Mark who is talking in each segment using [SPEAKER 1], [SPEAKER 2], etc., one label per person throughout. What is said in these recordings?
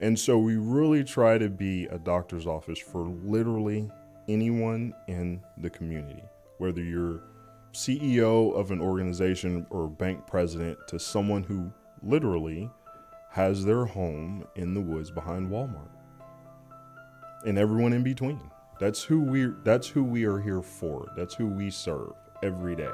[SPEAKER 1] And so we really try to be a doctor's office for literally anyone in the community, whether you're CEO of an organization or bank president to someone who literally has their home in the woods behind Walmart, and everyone in between. That's who we are here for. That's who we serve every day.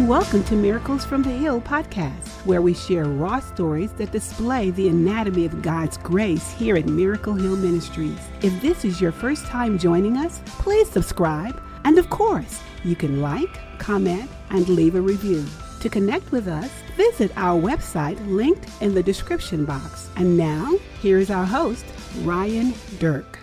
[SPEAKER 2] Welcome to Miracles from the Hill podcast, where we share raw stories that display the anatomy of God's grace here at Miracle Hill Ministries. If this is your first time joining us, please subscribe. And of course, you can like, comment, and leave a review. To connect with us, visit our website linked in the description box. And now, here is our host, Ryan Dirk.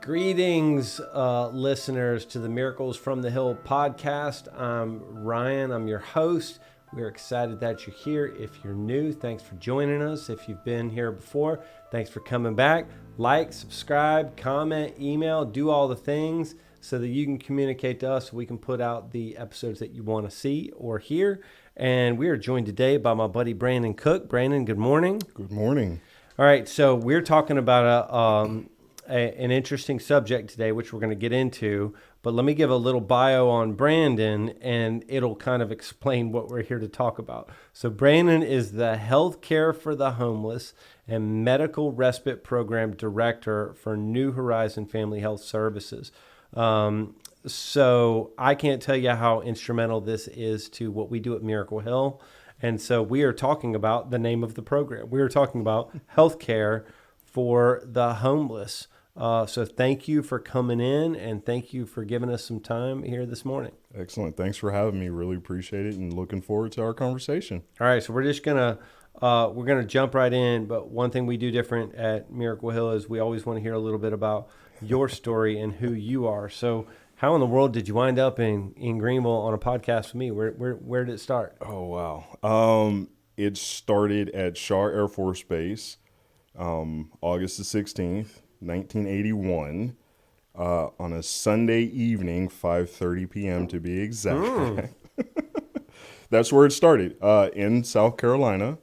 [SPEAKER 3] Greetings, listeners to the Miracles from the Hill podcast. I'm Ryan. I'm your host. We're excited that you're here. If you're new, thanks for joining us. If you've been here before, thanks for coming back. Like, subscribe, comment, email, do all the things so that you can communicate to us so we can put out the episodes that you want to see or hear. And we are joined today by my buddy Brandon Cook. Brandon, good morning.
[SPEAKER 1] Good morning.
[SPEAKER 3] All right, so we're talking about an interesting subject today, which we're going to get into, but let me give a little bio on Brandon and it'll kind of explain what we're here to talk about. So Brandon is the Healthcare for the Homeless and Medical Respite Program Director for New Horizon Family Health Services. So I can't tell you how instrumental this is to what we do at Miracle Hill. And so we are talking about the name of the program. We are talking about healthcare for the homeless. So thank you for coming in and thank you for giving us some time here this morning.
[SPEAKER 1] Excellent. Thanks for having me. Really appreciate it and looking forward to our conversation.
[SPEAKER 3] All right. So we're just we're going to jump right in. But one thing we do different at Miracle Hill is we always want to hear a little bit about your story and who you are. So how in the world did you wind up in Greenville on a podcast with me? Where did it start?
[SPEAKER 1] Oh, wow. It started at Shaw Air Force Base, August the 16th. 1981, on a Sunday evening, 5:30 p.m. to be exact. That's where it started, in South Carolina.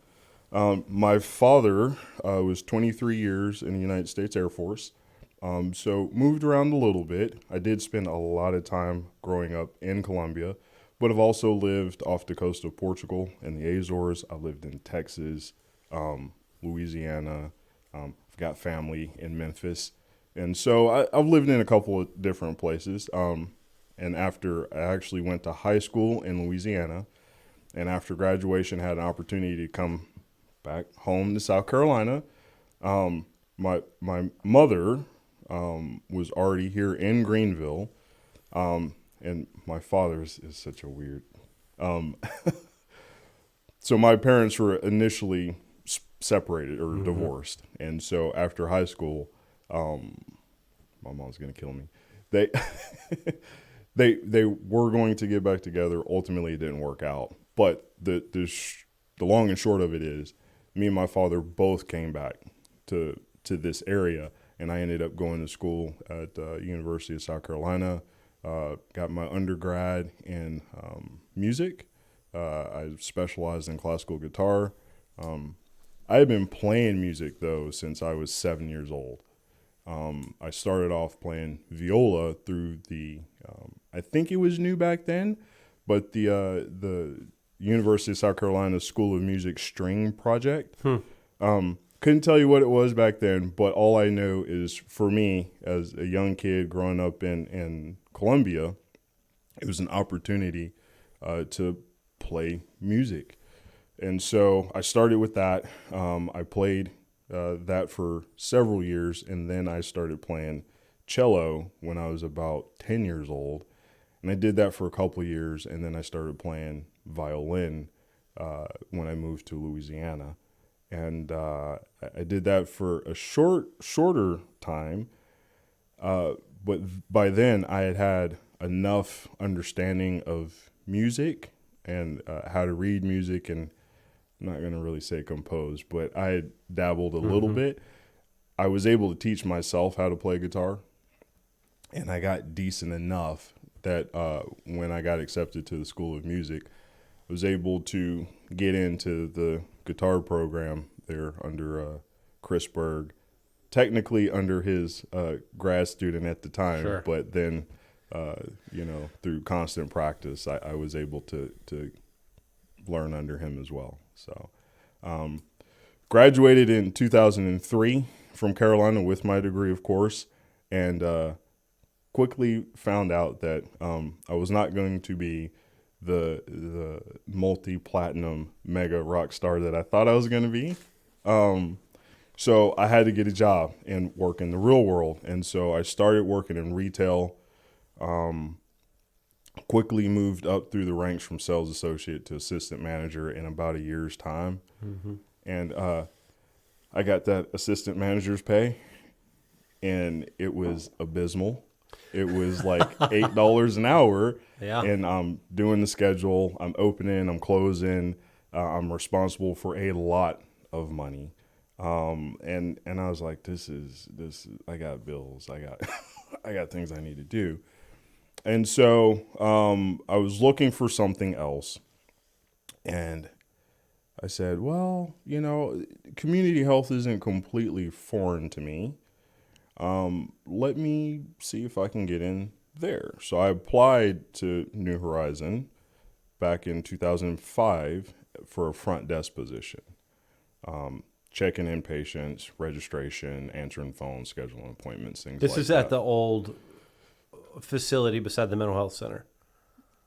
[SPEAKER 1] My father was 23 years in the United States Air Force, so moved around a little bit. I did spend a lot of time growing up in Colombia, but I've also lived off the coast of Portugal and the Azores. I lived in Texas, Louisiana. I've got family in Memphis. And so I've lived in a couple of different places. And after I actually went to high school in Louisiana, and after graduation had an opportunity to come back home to South Carolina, my mother was already here in Greenville. And my father is such a weird. So my parents were initially separated or divorced, and so after high school, my mom's gonna kill me. They were going to get back together. Ultimately, it didn't work out. But the long and short of it is, me and my father both came back to this area, and I ended up going to school at University of South Carolina. Got my undergrad in music. I specialized in classical guitar. I had been playing music, though, since I was 7 years old. I started off playing viola through I think it was new back then, but the University of South Carolina School of Music string project. Couldn't tell you what it was back then, but all I know is for me, as a young kid growing up in Columbia, it was an opportunity to play music. And so I started with that. I played that for several years, and then I started playing cello when I was about 10 years old. And I did that for a couple of years, and then I started playing violin when I moved to Louisiana. And I did that for a shorter time, but by then I had enough understanding of music and how to read music, and I'm not going to really say compose, but I had dabbled a little bit. I was able to teach myself how to play guitar, and I got decent enough that when I got accepted to the School of Music, I was able to get into the guitar program there under Chris Berg, technically under his grad student at the time,
[SPEAKER 3] Sure.
[SPEAKER 1] but then, through constant practice, I was able to learn under him as well. So graduated in 2003 from Carolina with my degree, of course, and quickly found out that I was not going to be the multi-platinum mega rock star that I thought I was going to be. So I had to get a job and work in the real world. And so I started working in retail, quickly moved up through the ranks from sales associate to assistant manager in about a year's time. And I got that assistant manager's pay, and it was abysmal. It was like $8 an hour, and I'm doing the schedule. I'm opening, I'm closing. I'm responsible for a lot of money. And I was like, this is, I got bills. I got things I need to do. And so, I was looking for something else, and I said, well, community health isn't completely foreign to me. Let me see if I can get in there. So I applied to New Horizon back in 2005 for a front desk position. Checking in patients, registration, answering phones, scheduling appointments, things like that.
[SPEAKER 3] This is at the old facility beside the mental health center.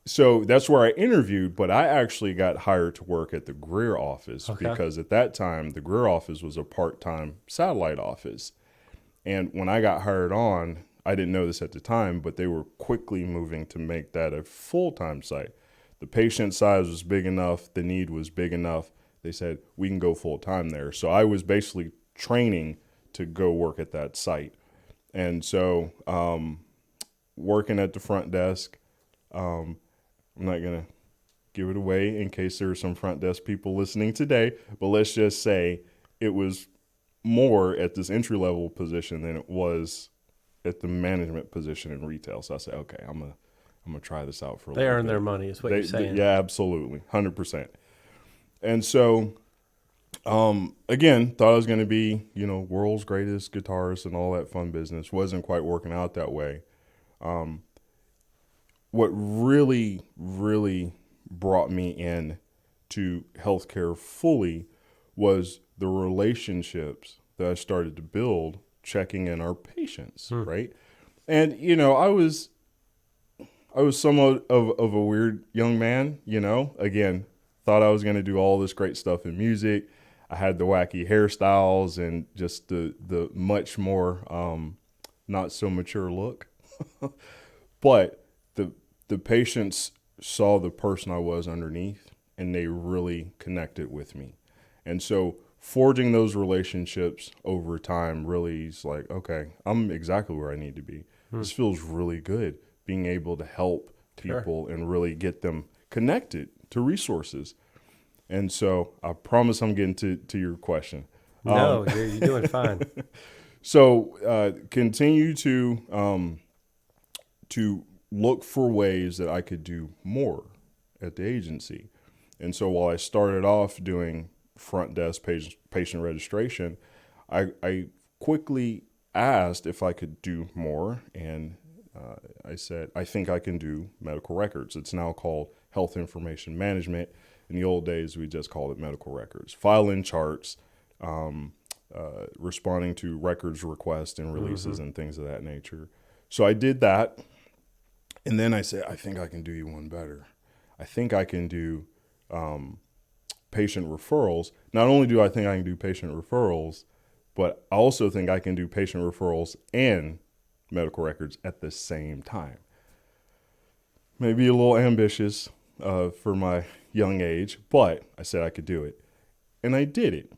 [SPEAKER 1] So that's where I interviewed, but I actually got hired to work at the Greer office because at that time, the Greer office was a part-time satellite office. And when I got hired on, I didn't know this at the time, but they were quickly moving to make that a full-time site. The patient size was big enough. The need was big enough. They said, we can go full-time there. So I was basically training to go work at that site. And so working at the front desk, I'm not going to give it away in case there are some front desk people listening today, but let's just say it was more at this entry-level position than it was at the management position in retail. So I said, okay, I'm gonna try this out for a little bit.
[SPEAKER 3] They earn their money is what you're saying.
[SPEAKER 1] Yeah, absolutely. 100%. And so, again, thought I was going to be, world's greatest guitarist and all that fun business. Wasn't quite working out that way. What really, really brought me in to healthcare fully was the relationships that I started to build checking in our patients, right? And, I was somewhat of a weird young man, again, thought I was going to do all this great stuff in music. I had the wacky hairstyles and just the much more not so mature look. But the patients saw the person I was underneath, and they really connected with me. And so forging those relationships over time really is like, okay, I'm exactly where I need to be. This feels really good, being able to help people and really get them connected to resources. And so I promise I'm getting to your question.
[SPEAKER 3] No, you're doing fine.
[SPEAKER 1] So continue to look for ways that I could do more at the agency. And so while I started off doing front desk patient registration, I quickly asked if I could do more. And I said, I think I can do medical records. It's now called health information management. In the old days, we just called it medical records. Filing charts, responding to records requests and releases and things of that nature. So I did that. And then I said, I think I can do you one better. I think I can do patient referrals. Not only do I think I can do patient referrals, but I also think I can do patient referrals and medical records at the same time. Maybe a little ambitious for my young age, but I said I could do it. And I did it.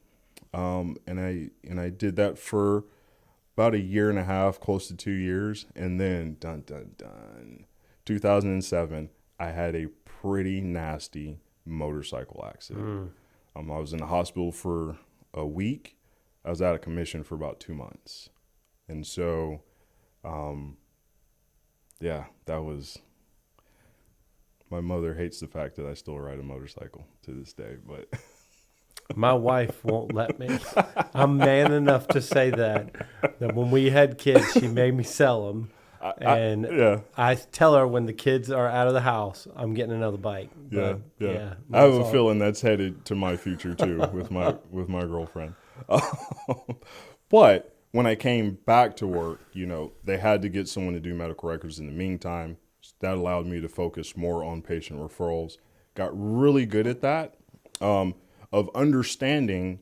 [SPEAKER 1] And I did that for about a year and a half, close to 2 years. And then, 2007, I had a pretty nasty motorcycle accident. I was in the hospital for a week. I was out of commission for about 2 months. And so, yeah, that was, my mother hates the fact that I still ride a motorcycle to this day, but
[SPEAKER 3] My wife won't let me. I'm man enough to say that when we had kids, she made me sell them. I tell her when the kids are out of the house, I'm getting another bike. But,
[SPEAKER 1] yeah. I have a feeling that's headed to my future too with my girlfriend. But when I came back to work, they had to get someone to do medical records in the meantime. That allowed me to focus more on patient referrals. Got really good at that, of understanding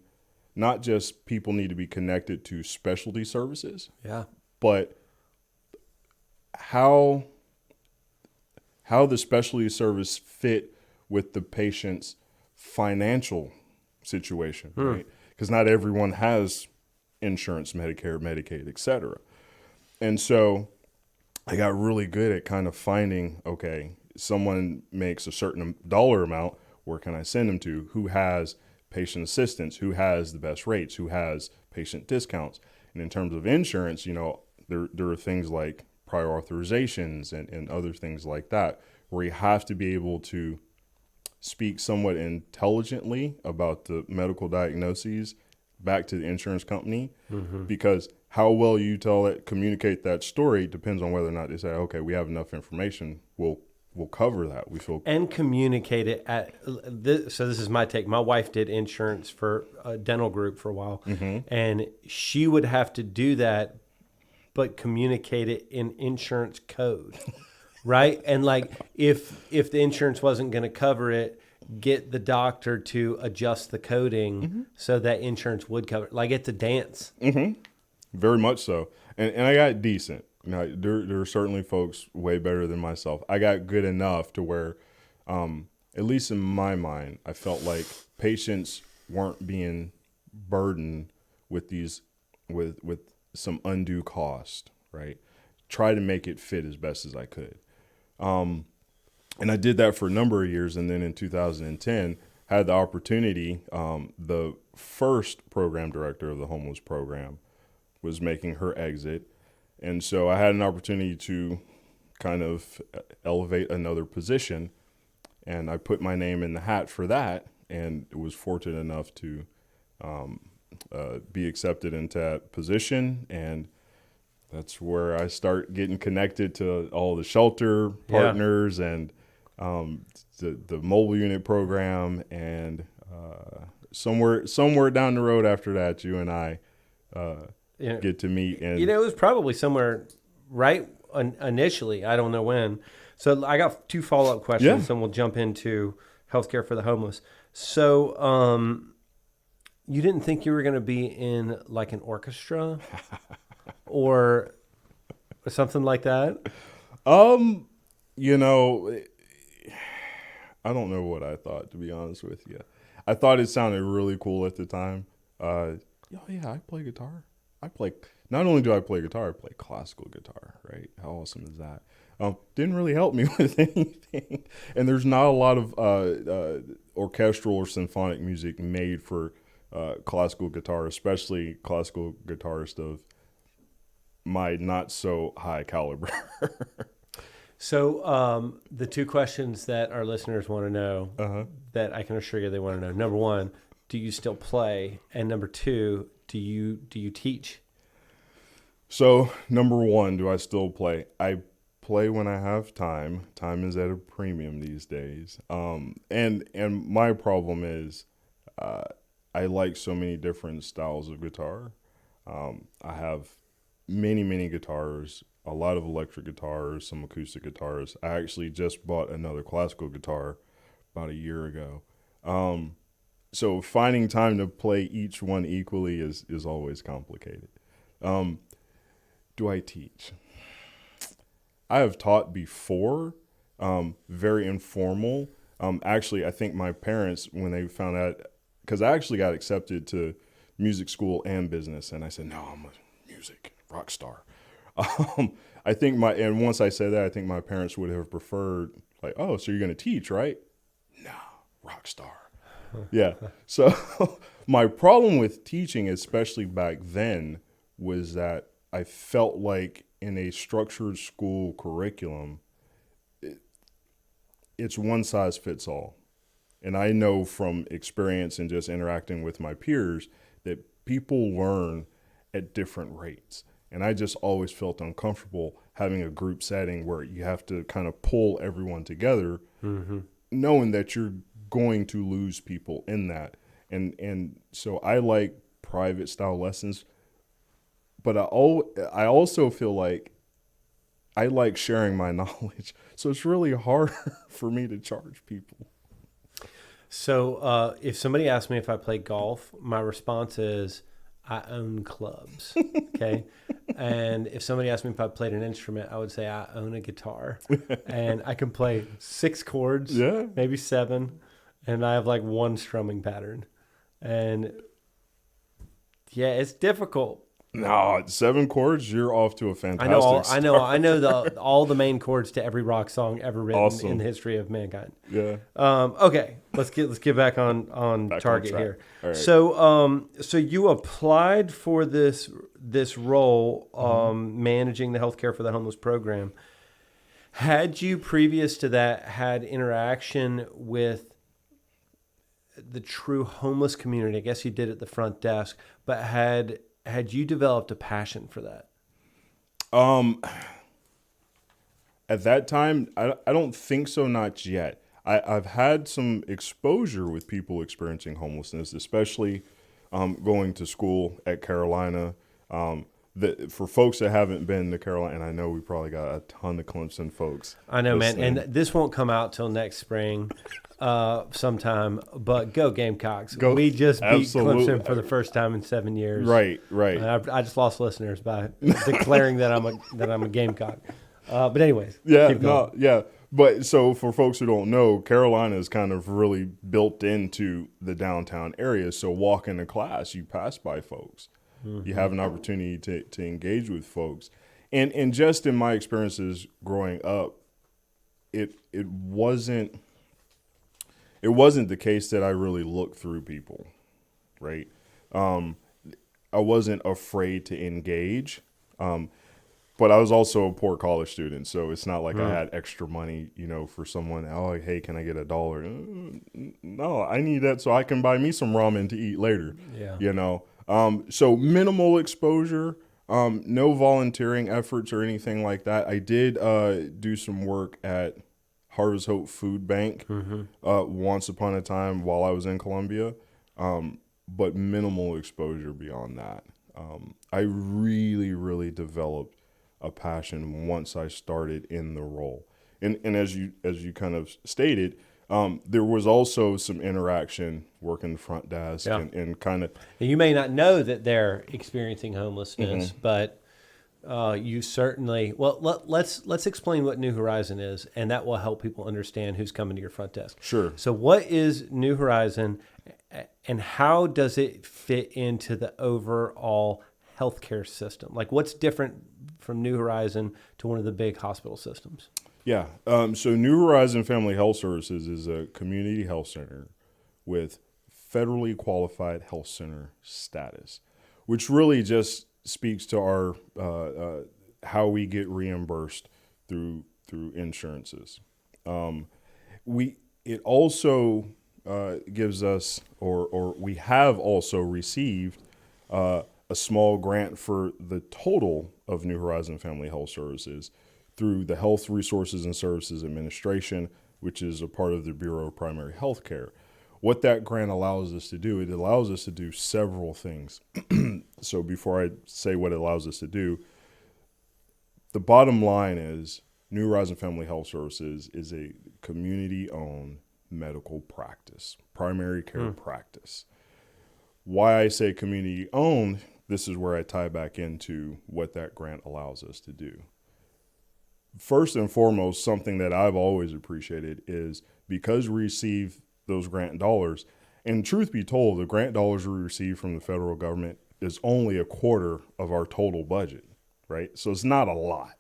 [SPEAKER 1] not just people need to be connected to specialty services, but how the specialty service fit with the patient's financial situation, right? Because not everyone has insurance, Medicare, Medicaid, et cetera. And so I got really good at kind of finding, okay, someone makes a certain dollar amount, where can I send them to? Who has patient assistance? Who has the best rates? Who has patient discounts? And in terms of insurance, there are things like prior authorizations and other things like that, where you have to be able to speak somewhat intelligently about the medical diagnoses back to the insurance company, because how well you communicate that story depends on whether or not they say, okay, we have enough information, we'll cover that. We feel
[SPEAKER 3] and communicate it at this. So this is my take. My wife did insurance for a dental group for a while, and she would have to do that, but communicate it in insurance code, right? And like if the insurance wasn't going to cover it, get the doctor to adjust the coding so that insurance would cover it. Like it's a dance.
[SPEAKER 1] Very much so. And I got decent. There are certainly folks way better than myself. I got good enough to where, at least in my mind, I felt like patients weren't being burdened with with some undue cost, right? Try to make it fit as best as I could. And I did that for a number of years. And then in 2010, had the opportunity, the first program director of the homeless program was making her exit. And so I had an opportunity to kind of elevate another position, and I put my name in the hat for that, and was fortunate enough to be accepted into that position. And that's where I start getting connected to all the shelter partners and the mobile unit program. And somewhere down the road after that, you and I get to meet. And
[SPEAKER 3] it was probably somewhere right initially. I don't know when. So I got two follow-up questions, and we'll jump into healthcare for the homeless. So you didn't think you were going to be in like an orchestra or something like that?
[SPEAKER 1] I don't know what I thought, to be honest with you. I thought it sounded really cool at the time. I play guitar. Not only do I play guitar, I play classical guitar, right? How awesome is that? Didn't really help me with anything. And there's not a lot of orchestral or symphonic music made for classical guitar, especially classical guitarists of my not so high caliber.
[SPEAKER 3] So the two questions that our listeners want to know, that I can assure you they want to know. Number one, do you still play? And number two, do you teach?
[SPEAKER 1] So number one, do I still play? I play when I have time. Time is at a premium these days. And my problem is I like so many different styles of guitar. I have many guitars, a lot of electric guitars, some acoustic guitars. I actually just bought another classical guitar about a year ago. So finding time to play each one equally is always complicated. Do I teach? I have taught before, very informal. Actually, I think my parents, when they found out, because I actually got accepted to music school and business, and I said, no, I'm a music rock star. I think once I said that, I think my parents would have preferred Like, oh, so you're going to teach, right? Nah, rock star. Yeah. So my problem with teaching, especially back then, was that I felt like in a structured school curriculum, it's one size fits all. And I know from experience and just interacting with my peers that people learn at different rates. And I just always felt uncomfortable having a group setting where you have to kind of pull everyone together, knowing that you're going to lose people in that. And so I like private style lessons, but I also feel like I like sharing my knowledge. So it's really hard for me to charge people.
[SPEAKER 3] So if somebody asks me if I play golf, my response is I own clubs. Okay. And if somebody asked me if I played an instrument, I would say I own a guitar. And I can play 6 chords, maybe 7. And I have like 1 strumming pattern. And yeah, it's difficult.
[SPEAKER 1] No, 7 chords, you're off to a fantastic start.
[SPEAKER 3] I know all the main chords to every rock song ever written in the history of mankind.
[SPEAKER 1] Yeah.
[SPEAKER 3] Okay, let's get back on target here.
[SPEAKER 1] All right.
[SPEAKER 3] So you applied for this role, managing the healthcare for the homeless program. Had you previous to that had interaction with the true homeless community? I guess you did at the front desk, but had you developed a passion for that?
[SPEAKER 1] At that time, I don't think so, not yet. I've had some exposure with people experiencing homelessness, especially going to school at Carolina. For folks that haven't been to Carolina, and I know we probably got a ton of Clemson folks.
[SPEAKER 3] I know, listening. Man, and this won't come out till next spring sometime, but go Gamecocks. We just beat Clemson for the first time in 7 years.
[SPEAKER 1] Right.
[SPEAKER 3] I just lost listeners by declaring that I'm a Gamecock. But anyways,
[SPEAKER 1] But so for folks who don't know, Carolina is kind of really built into the downtown area. So walking to class, you pass by folks. Mm-hmm. You have an opportunity to engage with folks. And just in my experiences growing up, it wasn't the case that I really looked through people, right? I wasn't afraid to engage. But I was also a poor college student, so it's not like I had extra money, for someone. Oh, hey, can I get $1? No, I need that so I can buy me some ramen to eat later.
[SPEAKER 3] Yeah.
[SPEAKER 1] So minimal exposure, no volunteering efforts or anything like that. I did do some work at Harvest Hope Food Bank once upon a time while I was in Columbia, but minimal exposure beyond that. I really, really developed a passion once I started in the role. And as you kind of stated, there was also some interaction working the front desk and kind of.
[SPEAKER 3] You may not know that they're experiencing homelessness, but you certainly. Well, let's explain what New Horizon is, and that will help people understand who's coming to your front desk.
[SPEAKER 1] Sure.
[SPEAKER 3] So, what is New Horizon, and how does it fit into the overall healthcare system? Like, what's different from New Horizon to one of the big hospital systems?
[SPEAKER 1] Yeah. So New Horizon Family Health Services is a community health center with federally qualified health center status, which really just speaks to our how we get reimbursed through insurances. It also gives us, or we have also received a small grant for the total of New Horizon Family Health Services through the Health Resources and Services Administration, which is a part of the Bureau of Primary Health Care. What that grant allows us to do, it allows us to do several things. So before I say what it allows us to do, the bottom line is New Horizon Family Health Services is a community-owned medical practice, primary care practice. Why I say community-owned, this is where I tie back into what that grant allows us to do. First and foremost, something that I've always appreciated is because we receive those grant dollars, and truth be told, the grant dollars we receive from the federal government is only a quarter of our total budget, right? So it's not a lot,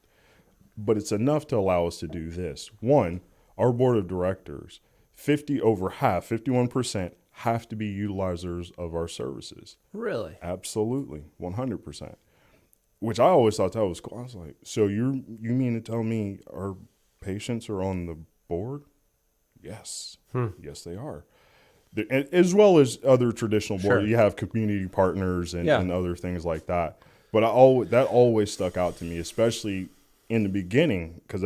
[SPEAKER 1] but it's enough to allow us to do this. One, our board of directors, 51% have to be utilizers of our services.
[SPEAKER 3] Really?
[SPEAKER 1] Absolutely, 100%. Which I always thought that was cool. I was like, so you mean to tell me our patients are on the board? Yes. Yes, they are. As well as other traditional boards.
[SPEAKER 3] Sure.
[SPEAKER 1] You have community partners and other things like that. But that always stuck out to me, especially in the beginning, because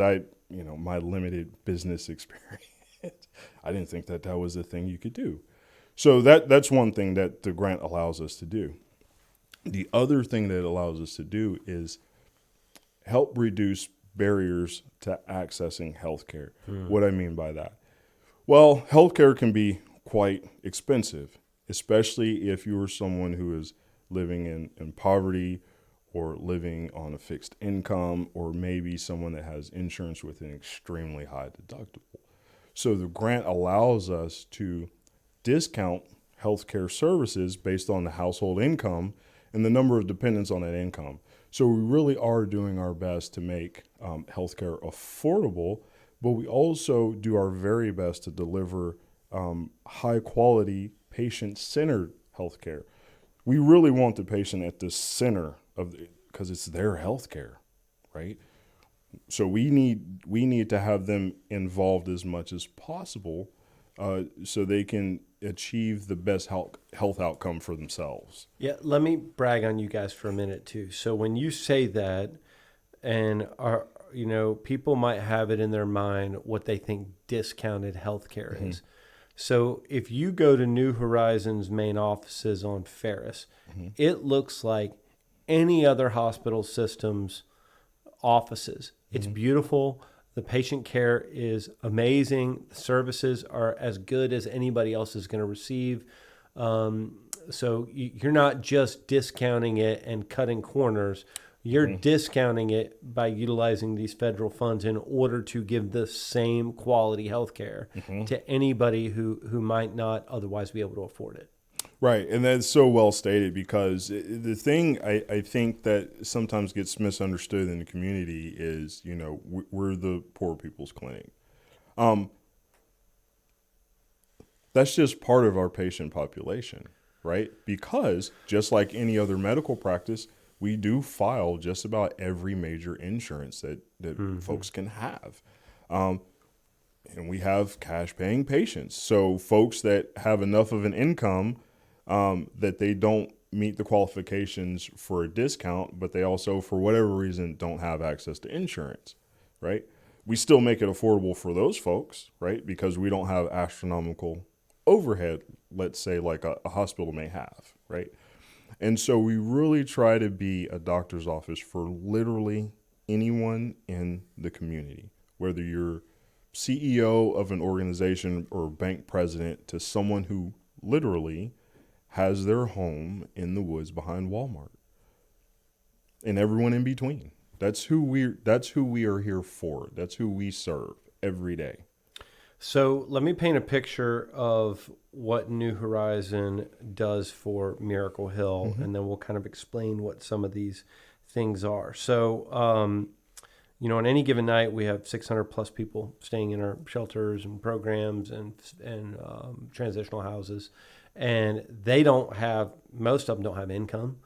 [SPEAKER 1] my limited business experience, I didn't think that was a thing you could do. So that's one thing that the grant allows us to do. The other thing that it allows us to do is help reduce barriers to accessing healthcare. What I mean by that? Well, healthcare can be quite expensive, especially if you are someone who is living in poverty or living on a fixed income, or maybe someone that has insurance with an extremely high deductible. So the grant allows us to discount healthcare services based on the household income and the number of dependents on that income. So we really are doing our best to make healthcare affordable, but we also do our very best to deliver high quality, patient-centered healthcare. We really want the patient at the center of because it's their healthcare, right? So we need to have them involved as much as possible, so they can achieve the best health outcome for themselves.
[SPEAKER 3] Yeah, let me brag on you guys for a minute too. So when you say that, and people might have it in their mind what they think discounted healthcare is. So if you go to New Horizons' main offices on Ferris, it looks like any other hospital system's offices. It's beautiful. The patient care is amazing. The services are as good as anybody else is going to receive. So you're not just discounting it and cutting corners. You're discounting it by utilizing these federal funds in order to give the same quality health care to anybody who might not otherwise be able to afford it.
[SPEAKER 1] Right, and that's so well stated, because the thing I think that sometimes gets misunderstood in the community is, we're the poor people's clinic. That's just part of our patient population, right? Because just like any other medical practice, we do file just about every major insurance that folks can have. And we have cash paying patients. So folks that have enough of an income that they don't meet the qualifications for a discount, but they also, for whatever reason, don't have access to insurance, right? We still make it affordable for those folks, right? Because we don't have astronomical overhead, let's say, like a hospital may have, right? And so we really try to be a doctor's office for literally anyone in the community, whether you're CEO of an organization or bank president to someone who literally has their home in the woods behind Walmart, and everyone in between. That's who we are here for. That's who we serve every day.
[SPEAKER 3] So let me paint a picture of what New Horizon does for Miracle Hill, and then we'll kind of explain what some of these things are. So, on any given night, we have 600 plus people staying in our shelters and programs and transitional houses, and most of them don't have income.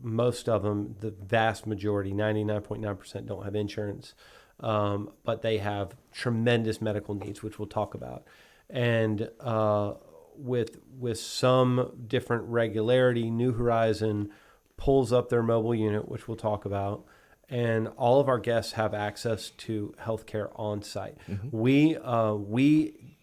[SPEAKER 3] Most of them, the vast majority, 99.9%, don't have insurance. But they have tremendous medical needs, which we'll talk about. And with some different regularity, New Horizon pulls up their mobile unit, which we'll talk about, and all of our guests have access to healthcare on site. We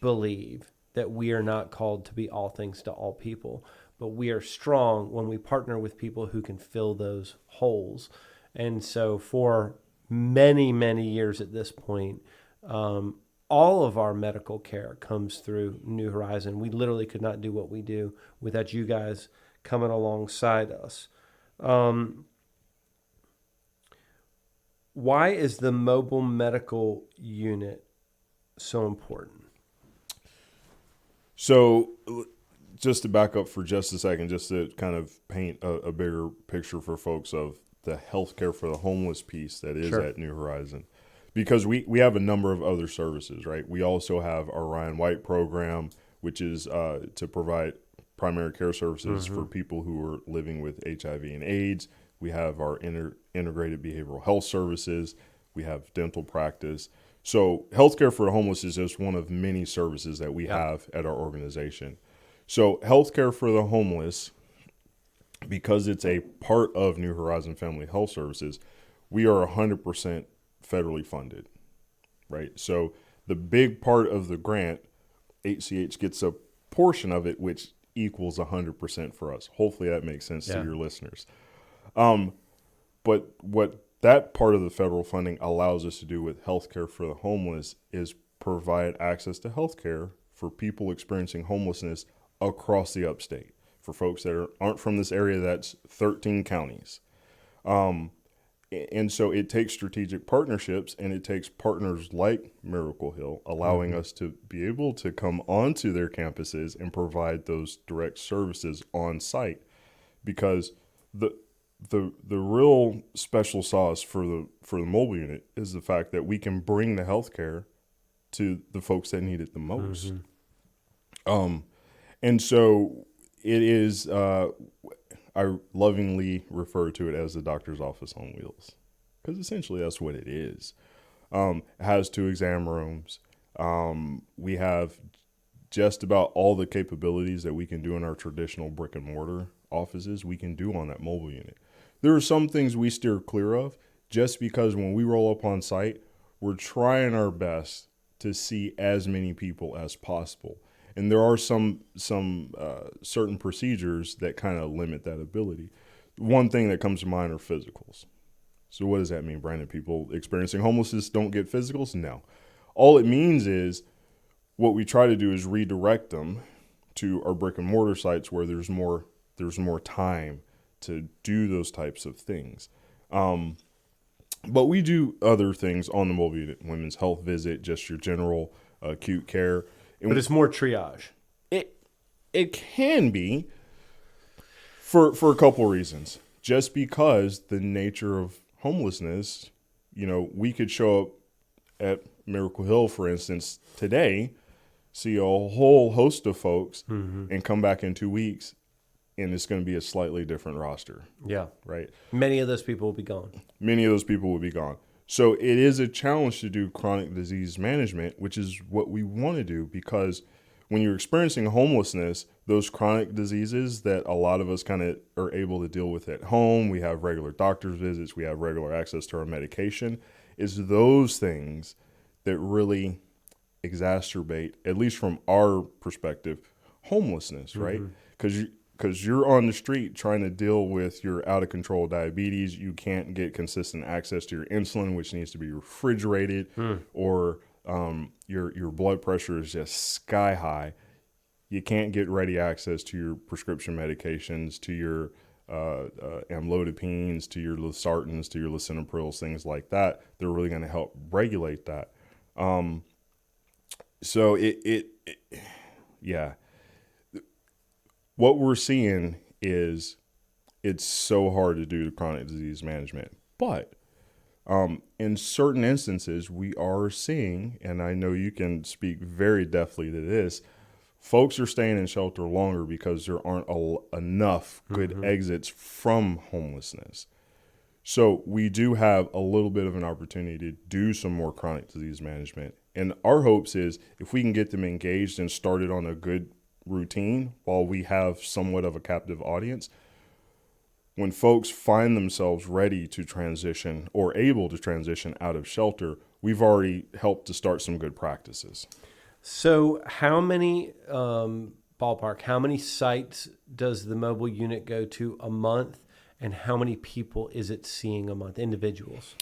[SPEAKER 3] believe that we are not called to be all things to all people, but we are strong when we partner with people who can fill those holes. And so for many, many years at this point, all of our medical care comes through New Horizon. We literally could not do what we do without you guys coming alongside us. Why is the mobile medical unit so important?
[SPEAKER 1] So just to back up for just a second, just to kind of paint a bigger picture for folks of the healthcare for the homeless piece that is at New Horizon. because we have a number of other services, right? We also have our Ryan White program, which is to provide primary care services for people who are living with HIV and AIDS. We have our integrated behavioral health services. We have dental practice. So healthcare for the homeless is just one of many services that we have at our organization. So healthcare for the homeless, because it's a part of New Horizon Family Health Services, we are 100% federally funded, right? So the big part of the grant, HCH gets a portion of it, which equals 100% for us. Hopefully that makes sense to your listeners. But what that part of the federal funding allows us to do with healthcare for the homeless is provide access to healthcare for people experiencing homelessness across the upstate. For folks that aren't from this area, that's 13 counties. And so it takes strategic partnerships, and it takes partners like Miracle Hill allowing us to be able to come onto their campuses and provide those direct services on site, because the real special sauce for the mobile unit is the fact that we can bring the healthcare to the folks that need it the most. And so it is, I lovingly refer to it as the doctor's office on wheels, because essentially that's what it is. It has 2 exam rooms. We have just about all the capabilities that we can do in our traditional brick and mortar offices, we can do on that mobile unit. There are some things we steer clear of, just because when we roll up on site, we're trying our best to see as many people as possible. And there are some certain procedures that kind of limit that ability. One thing that comes to mind are physicals. So what does that mean, Brandon? People experiencing homelessness don't get physicals? No. All it means is what we try to do is redirect them to our brick and mortar sites where there's more time to do those types of things. But we do other things on the mobile unit, women's health visit, just your general acute care.
[SPEAKER 3] But it's more triage.
[SPEAKER 1] It can be for a couple reasons. Just because the nature of homelessness, we could show up at Miracle Hill, for instance, today, see a whole host of folks, and come back in 2 weeks, and it's going to be a slightly different roster.
[SPEAKER 3] Yeah.
[SPEAKER 1] Right?
[SPEAKER 3] Many of those people will be gone.
[SPEAKER 1] Many of those people will be gone. So it is a challenge to do chronic disease management, which is what we want to do, because when you're experiencing homelessness, those chronic diseases that a lot of us kind of are able to deal with at home, we have regular doctor's visits, we have regular access to our medication, is those things that really exacerbate, at least from our perspective, homelessness, right? Because you're on the street trying to deal with your out of control diabetes. You can't get consistent access to your insulin, which needs to be refrigerated, or your blood pressure is just sky high. You can't get ready access to your prescription medications, to your amlodipines, to your losartans, to your lisinoprils, things like that. They're really going to help regulate that. So yeah. What we're seeing is it's so hard to do the chronic disease management. But in certain instances, we are seeing, and I know you can speak very deftly to this, folks are staying in shelter longer because there aren't enough good exits from homelessness. So we do have a little bit of an opportunity to do some more chronic disease management. And our hopes is if we can get them engaged and started on a good routine while we have somewhat of a captive audience, when folks find themselves ready to transition or able to transition out of shelter, we've already helped to start some good practices.
[SPEAKER 3] So how many, ballpark, how many sites does the mobile unit go to a month, and how many people is it seeing a month, individuals?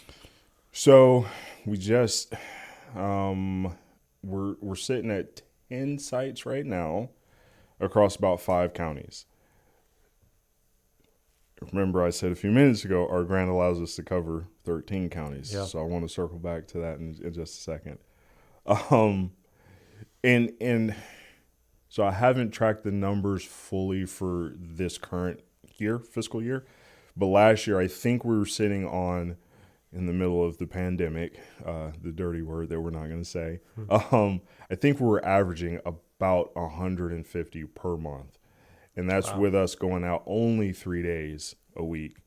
[SPEAKER 1] So we just, we're sitting at 10 sites right now across about 5 counties. Remember, I said a few minutes ago, our grant allows us to cover 13 counties. Yeah. So I want to circle back to that in just a second. And so I haven't tracked the numbers fully for this current year, fiscal year, but last year I think we were sitting on, in the middle of the pandemic, the dirty word that we're not going to say. I think we're averaging about 150 per month. And that's with us going out only 3 days a week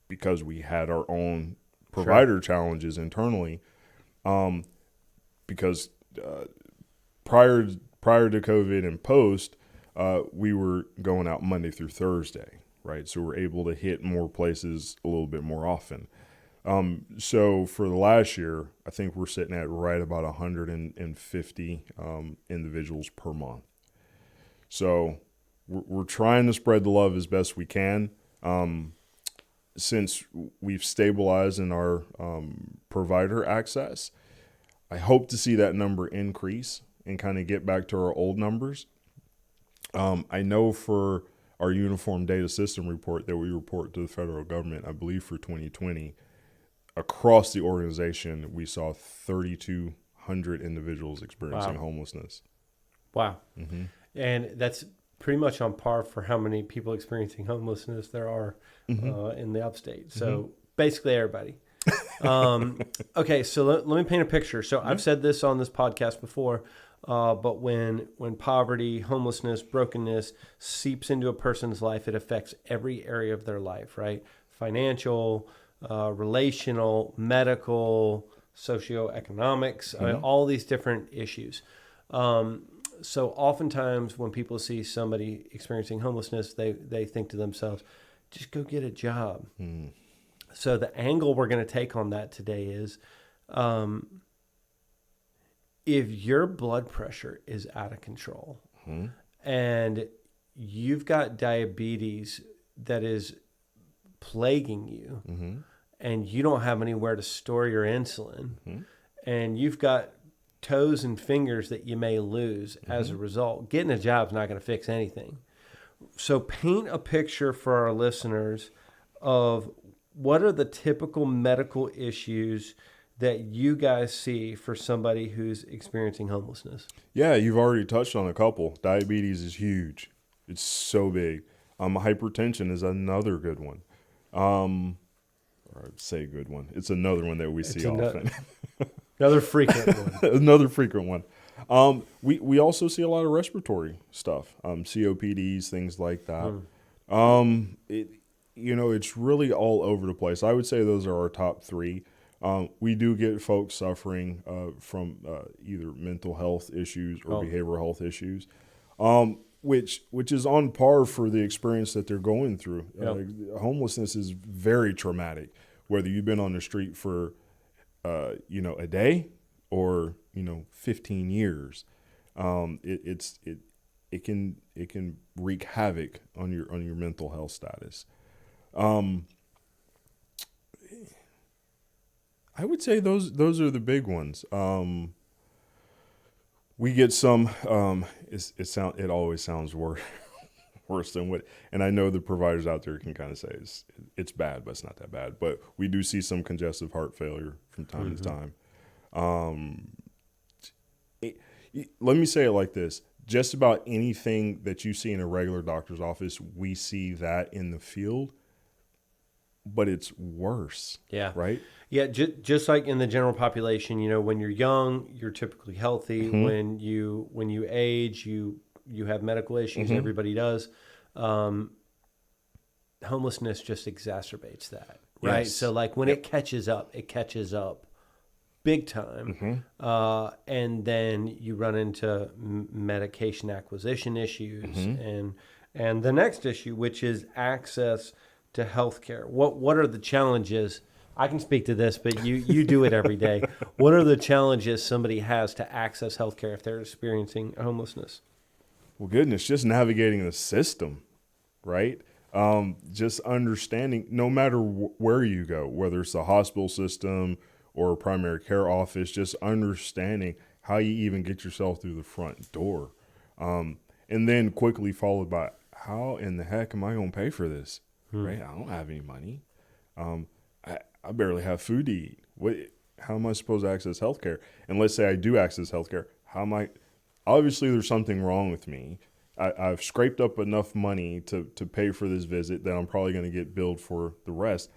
[SPEAKER 1] because we had our own provider challenges internally. Because prior to COVID and post, we were going out Monday through Thursday, right? So we're able to hit more places a little bit more often. So for the last year, I think we're sitting at right about 150 individuals per month. So we're trying to spread the love as best we can. Since we've stabilized in our provider access, I hope to see that number increase and kind of get back to our old numbers. I know for our uniform data system report that we report to the federal government, I believe for 2020, across the organization, we saw 3,200 individuals experiencing homelessness.
[SPEAKER 3] Wow. Mm-hmm. And that's pretty much on par for how many people experiencing homelessness there are in the upstate. So basically everybody. Okay, so let me paint a picture. So I've said this on this podcast before, but when poverty, homelessness, brokenness seeps into a person's life, it affects every area of their life, right? Financial, relational, medical, socioeconomics, I mean, all these different issues. So oftentimes when people see somebody experiencing homelessness, they think to themselves, just go get a job. So the angle we're going to take on that today is, if your blood pressure is out of control and you've got diabetes that is plaguing you and you don't have anywhere to store your insulin and you've got toes and fingers that you may lose as a result, getting a job is not going to fix anything. So paint a picture for our listeners of what are the typical medical issues that you guys see for somebody who's experiencing homelessness? Yeah,
[SPEAKER 1] you've already touched on a couple. Diabetes is huge. It's so big. Hypertension is another good one. Or I'd say a good one. It's another one that we see often.
[SPEAKER 3] Another frequent one.
[SPEAKER 1] Another frequent one. We also see a lot of respiratory stuff, COPDs, things like that. It's really all over the place. I would say those are our top three. We do get folks suffering from either mental health issues or behavioral health issues, which is on par for the experience that they're going through. Homelessness is very traumatic, whether you've been on the street for a day or 15 years. It can wreak havoc on your mental health status. I would say those are the big ones. We get some. It always sounds worse than what. And I know the providers out there can kind of say it's bad, but it's not that bad. But we do see some congestive heart failure from time to time. Let me say it like this: just about anything that you see in a regular doctor's office, we see that in the field. But it's worse.
[SPEAKER 3] Yeah.
[SPEAKER 1] Right?
[SPEAKER 3] Yeah. Just like in the general population, when you're young, you're typically healthy. When you age, you have medical issues. Everybody does. Homelessness just exacerbates that. Right. Yes. So like when it catches up big time. And then you run into medication acquisition issues and the next issue, which is access to healthcare. What are the challenges? I can speak to this, but you do it every day. What are the challenges somebody has to access healthcare if they're experiencing homelessness?
[SPEAKER 1] Well, goodness, just navigating the system, right? Just understanding, no matter where you go, whether it's the hospital system or a primary care office, just understanding how you even get yourself through the front door. And then quickly followed by, how in the heck am I going to pay for this? Right? I don't have any money. I barely have food to eat. How am I supposed to access healthcare? And let's say I do access healthcare. Obviously there's something wrong with me. I've scraped up enough money to pay for this visit that I'm probably going to get billed for the rest.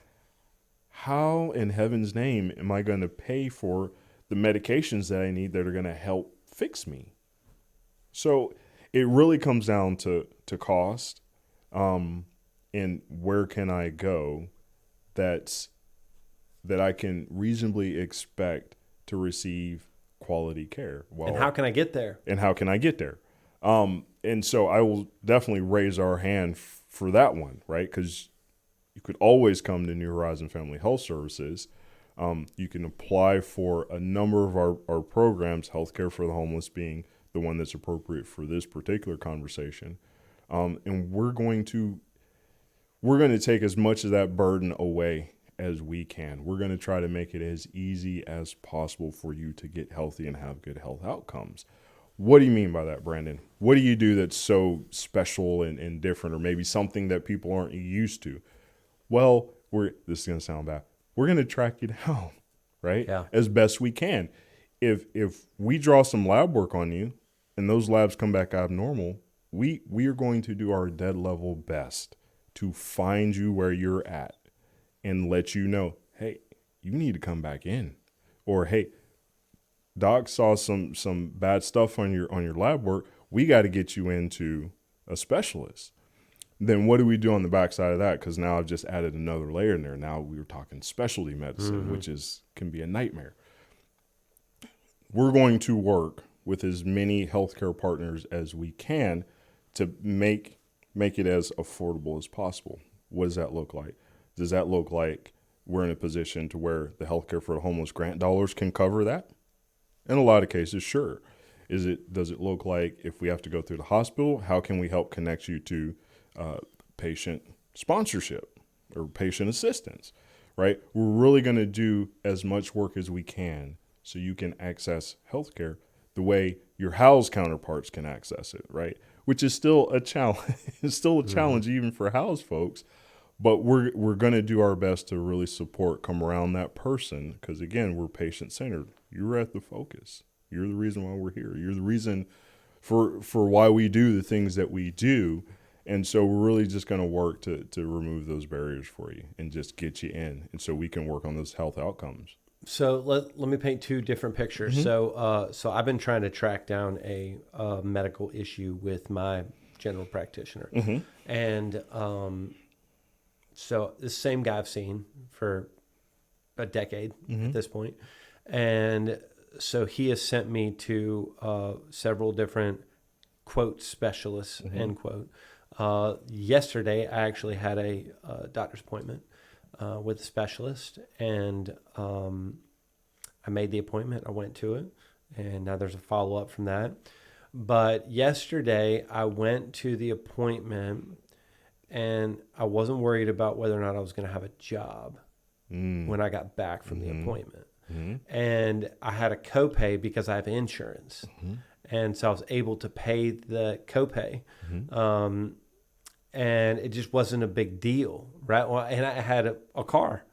[SPEAKER 1] how in heaven's name am I going to pay for the medications that I need that are going to help fix me? So it really comes down to cost, and where can I go that I can reasonably expect to receive quality care.
[SPEAKER 3] And how can I get there?
[SPEAKER 1] And so I will definitely raise our hand for that one, right? Because you could always come to New Horizon Family Health Services. You can apply for a number of our programs, Healthcare for the Homeless being the one that's appropriate for this particular conversation. And we're going to take as much of that burden away as we can. We're going to try to make it as easy as possible for you to get healthy and have good health outcomes. What do you mean by that, Brandon? What do you do that's so special and different, or maybe something that people aren't used to? Well, this is going to sound bad. We're going to track you down, right?
[SPEAKER 3] Yeah.
[SPEAKER 1] As best we can. If we draw some lab work on you and those labs come back abnormal, we are going to do our dead level best to find you where you're at and let you know, hey, you need to come back in. Or, hey, doc saw some bad stuff on your lab work. We got to get you into a specialist. Then what do we do on the backside of that? Because now I've just added another layer in there. Now we were talking specialty medicine, which can be a nightmare. We're going to work with as many healthcare partners as we can to make it as affordable as possible. What does that look like? Does that look like we're in a position to where the Healthcare for the Homeless grant dollars can cover that? In a lot of cases, sure. Does it look like if we have to go through the hospital, how can we help connect you to patient sponsorship or patient assistance, right? We're really going to do as much work as we can so you can access healthcare the way your house counterparts can access it, right? Which is still a challenge. It's still a challenge even for house folks. But we're going to do our best to really come around that person, because, again, we're patient-centered. You're at the focus. You're the reason why we're here. You're the reason for why we do the things that we do. And so we're really just going to work to remove those barriers for you and just get you in, and so we can work on those health outcomes.
[SPEAKER 3] So let me paint two different pictures. So I've been trying to track down a medical issue with my general practitioner. And so the same guy I've seen for a decade at this point. And so he has sent me to several different, quote, specialists, end quote. Yesterday, I actually had a doctor's appointment with a specialist, and I made the appointment. I went to it, and now there's a follow-up from that. But yesterday, I went to the appointment, and I wasn't worried about whether or not I was going to have a job when I got back from the appointment. And I had a copay because I have insurance. And so I was able to pay the copay. And it just wasn't a big deal, right? Well, and I had a car.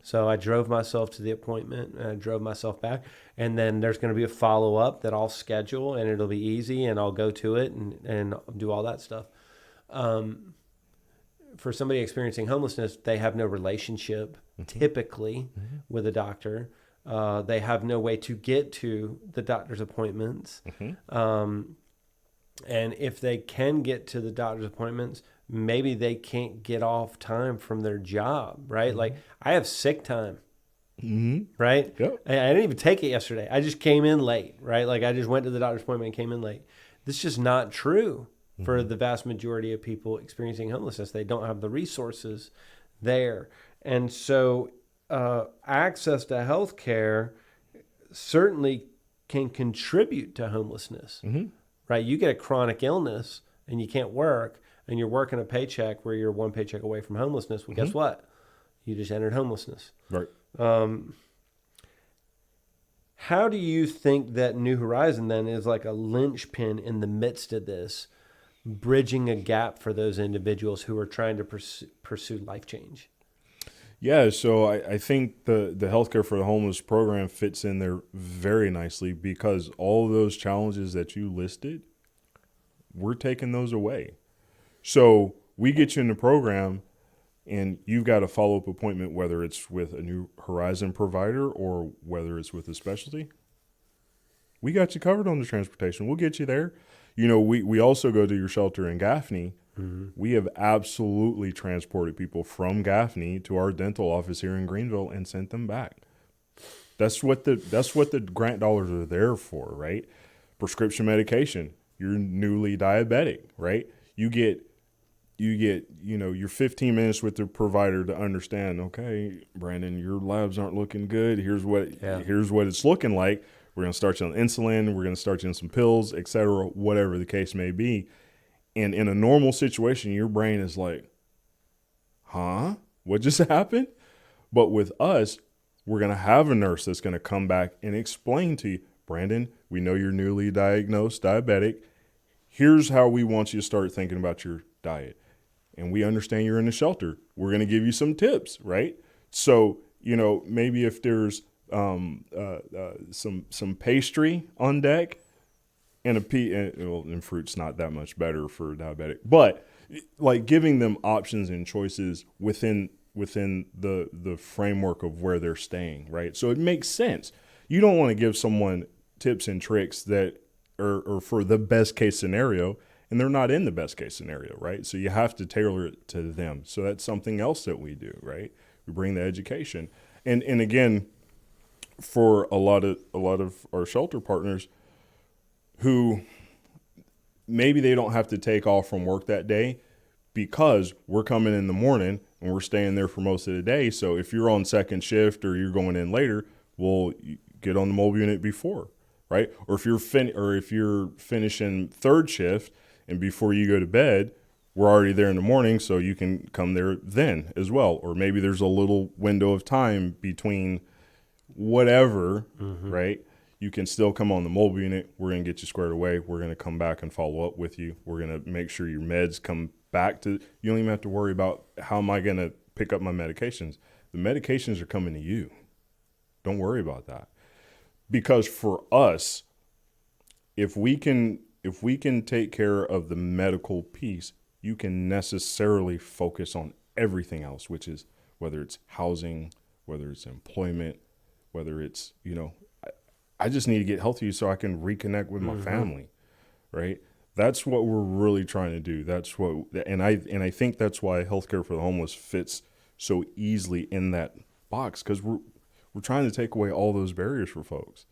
[SPEAKER 3] So I drove myself to the appointment, and I drove myself back. And then there's going to be a follow-up that I'll schedule, and it'll be easy, and I'll go to it and do all that stuff. For somebody experiencing homelessness, they have no relationship typically with a doctor. They have no way to get to the doctor's appointments. And if they can get to the doctor's appointments, maybe they can't get off time from their job, right? Like, I have sick time, right?
[SPEAKER 1] Yep.
[SPEAKER 3] I didn't even take it yesterday. I just came in late, right? Like, I just went to the doctor's appointment and came in late. This is just not true for the vast majority of people experiencing homelessness. They don't have the resources there. And so access to health care certainly can contribute to homelessness, right? You get a chronic illness and you can't work, and you're working a paycheck where you're one paycheck away from homelessness. Well, guess what? You just entered homelessness.
[SPEAKER 1] Right.
[SPEAKER 3] How do you think that New Horizon then is like a linchpin in the midst of this, bridging a gap for those individuals who are trying to pursue life change?
[SPEAKER 1] Yeah, so I think the Healthcare for the Homeless program fits in there very nicely, because all of those challenges that you listed, we're taking those away. So we get you in the program, and you've got a follow-up appointment, whether it's with a New Horizon provider or whether it's with a specialty, we got you covered on the transportation. We'll get you there. You know, we also go to your shelter in Gaffney. Mm-hmm. We have absolutely transported people from Gaffney to our dental office here in Greenville and sent them back. That's what the grant dollars are there for, right? Prescription medication. You're newly diabetic, right? You get, your 15 minutes with the provider to understand, okay, Brandon, your labs aren't looking good. Here's what it's looking like. We're going to start you on insulin. We're going to start you on some pills, et cetera, whatever the case may be. And in a normal situation, your brain is like, huh? What just happened? But with us, we're going to have a nurse that's going to come back and explain to you, Brandon, we know you're newly diagnosed diabetic. Here's how we want you to start thinking about your diet. And we understand you're in the shelter. We're going to give you some tips, right? So, maybe if there's some pastry on deck and and fruit's not that much better for diabetic, but like giving them options and choices within the framework of where they're staying, right? So it makes sense. You don't want to give someone tips and tricks that are for the best case scenario, and they're not in the best case scenario, right? So you have to tailor it to them. So that's something else that we do, right? We bring the education. And again, for a lot of our shelter partners who maybe they don't have to take off from work that day because we're coming in the morning and we're staying there for most of the day. So if you're on second shift or you're going in later, well, you get on the mobile unit before, right? Or if you're finishing third shift and before you go to bed, we're already there in the morning, so you can come there then as well. Or maybe there's a little window of time between whatever, right? You can still come on the mobile unit. We're going to get you squared away. We're going to come back and follow up with you. We're going to make sure your meds come back to, you don't even have to worry about how am I going to pick up my medications. The medications are coming to you. Don't worry about that. Because for us, if we can take care of the medical piece, you can necessarily focus on everything else, which is whether it's housing, whether it's employment, whether it's, I just need to get healthy so I can reconnect with my family, right? That's what we're really trying to do. That's what, and I think that's why healthcare for the homeless fits so easily in that box, because we're trying to take away all those barriers for folks.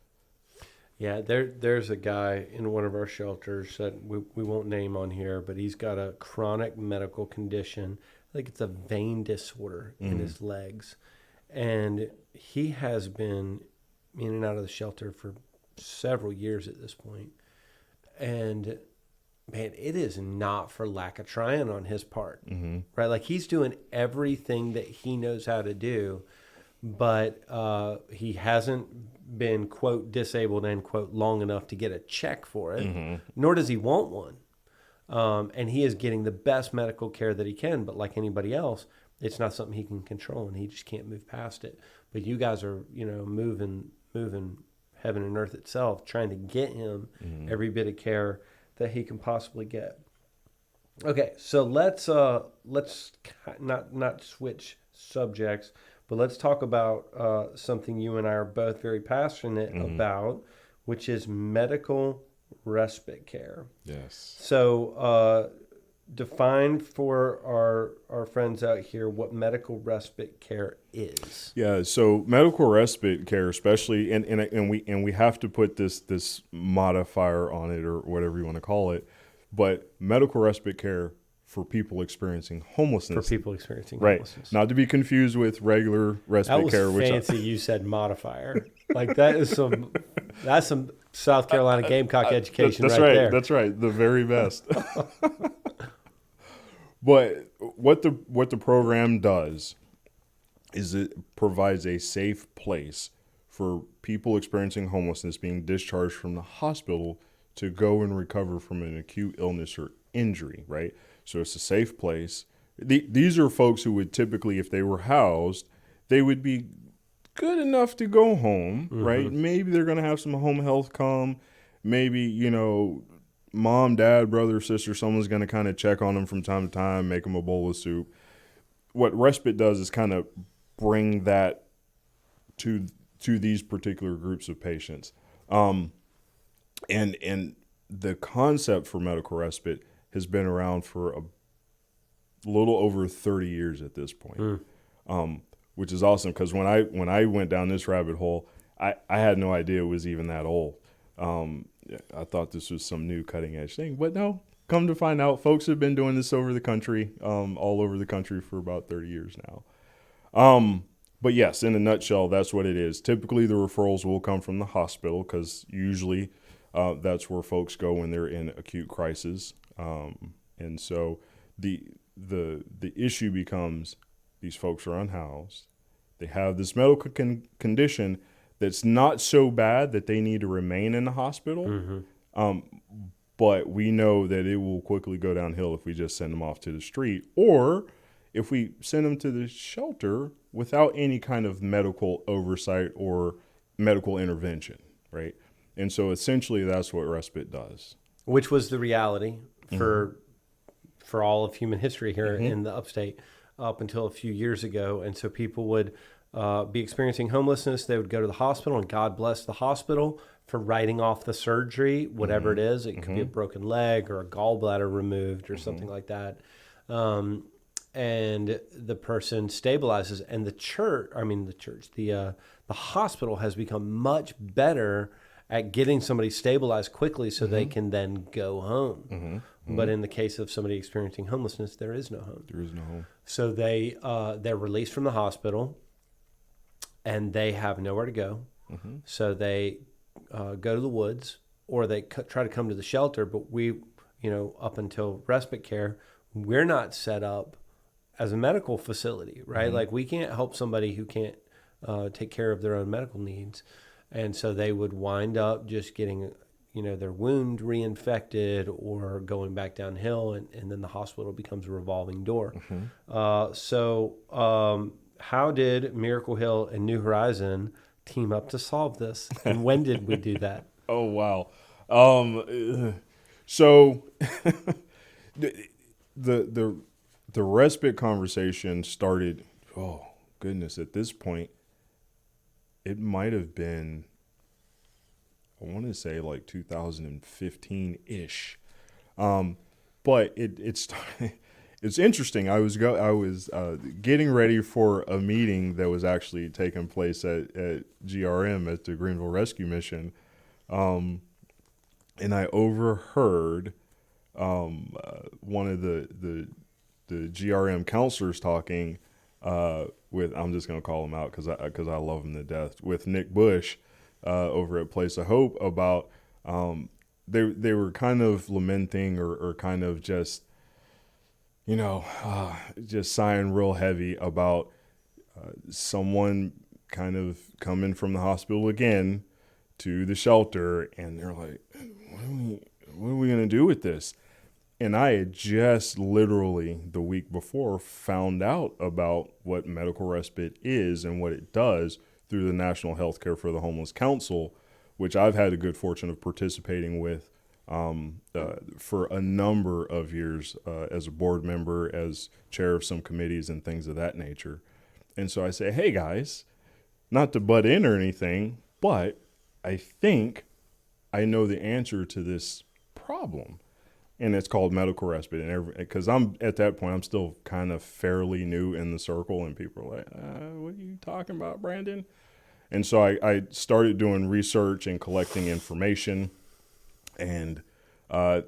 [SPEAKER 3] Yeah, there's a guy in one of our shelters that we won't name on here, but he's got a chronic medical condition. I think it's a vein disorder in his legs. And he has been in and out of the shelter for several years at this point. And, man, it is not for lack of trying on his part, right? Like, he's doing everything that he knows how to do, but he hasn't been, quote, disabled, end quote, long enough to get a check for it, nor does he want one. And he is getting the best medical care that he can, but like anybody else, it's not something he can control, and he just can't move past it. But you guys are, moving heaven and earth itself, trying to get him every bit of care that he can possibly get. Okay, so let's not switch subjects, but let's talk about something you and I are both very passionate about, which is medical respite care.
[SPEAKER 1] Yes.
[SPEAKER 3] So define for our friends out here what medical respite care is.
[SPEAKER 1] Yeah, so medical respite care, especially, and we have to put this modifier on it, or whatever you want to call it, but medical respite care for people experiencing homelessness. Right. Not to be confused with regular respite care.
[SPEAKER 3] That was fancy. You said modifier. Like, that's some South Carolina Gamecock education there.
[SPEAKER 1] That's right. The very best. But what the program does is it provides a safe place for people experiencing homelessness being discharged from the hospital to go and recover from an acute illness or injury, right? So it's a safe place. These are folks who would typically, if they were housed, they would be good enough to go home, right? Maybe they're going to have some home health come. Maybe, mom, dad, brother, sister, someone's going to kind of check on them from time to time, make them a bowl of soup. what Respite does is kind of bring that to these particular groups of patients. And the concept for medical respite has been around for a little over 30 years at this point, which is awesome because when I went down this rabbit hole, I had no idea it was even that old. I thought this was some new cutting edge thing, but no. Come to find out, folks have been doing this over the country, all over the country for about 30 years now. But yes, in a nutshell, that's what it is. Typically, the referrals will come from the hospital because usually that's where folks go when they're in acute crisis. And so the issue becomes these folks are unhoused. They have this medical condition that's not so bad that they need to remain in the hospital. But we know that it will quickly go downhill if we just send them off to the street, or if we send them to the shelter without any kind of medical oversight or medical intervention, right? And so essentially that's what Respite does.
[SPEAKER 3] Which was the reality for all of human history here in the upstate up until a few years ago. And so people would be experiencing homelessness. They would go to the hospital, and God bless the hospital for writing off the surgery, whatever it is. It could be a broken leg or a gallbladder removed or something like that. And the person stabilizes, and the hospital has become much better at getting somebody stabilized quickly so they can then go home. But in the case of somebody experiencing homelessness, there is no home.
[SPEAKER 1] There is no home.
[SPEAKER 3] So they're released from the hospital, and they have nowhere to go. So they go to the woods, or they try to come to the shelter. But we, up until respite care, we're not set up as a medical facility, right? Like we can't help somebody who can't take care of their own medical needs. And so they would wind up just getting, their wound reinfected or going back downhill, and then the hospital becomes a revolving door. So how did Miracle Hill and New Horizon team up to solve this? And when did we do that?
[SPEAKER 1] Oh, wow. So the respite conversation started, oh, goodness, at this point, it might have been, I want to say like 2015-ish. But it's interesting. I was getting ready for a meeting that was actually taking place at GRM at the Greenville Rescue Mission. And I overheard one of the GRM counselors talking with, I'm just going to call him out because I love him to death, with Nick Bush over at Place of Hope about they were kind of lamenting or kind of just just sighing real heavy about someone kind of coming from the hospital again to the shelter, and they're like, what are we going to do with this? And I had just literally the week before found out about what medical respite is and what it does through the National Healthcare for the Homeless Council, which I've had the good fortune of participating with for a number of years as a board member, as chair of some committees and things of that nature. And so I say, hey guys, not to butt in or anything, but I think I know the answer to this problem. And it's called medical respite. And because I'm at that point, I'm still kind of fairly new in the circle, and people are like, what are you talking about, Brandon? And so I started doing research and collecting information. And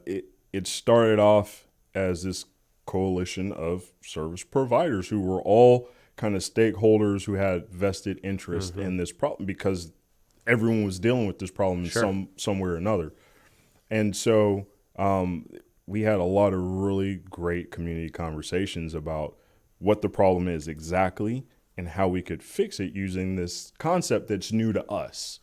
[SPEAKER 1] it started off as this coalition of service providers who were all kind of stakeholders who had vested interest in this problem, because everyone was dealing with this problem in some way or another. And so we had a lot of really great community conversations about what the problem is exactly and how we could fix it using this concept that's new to us.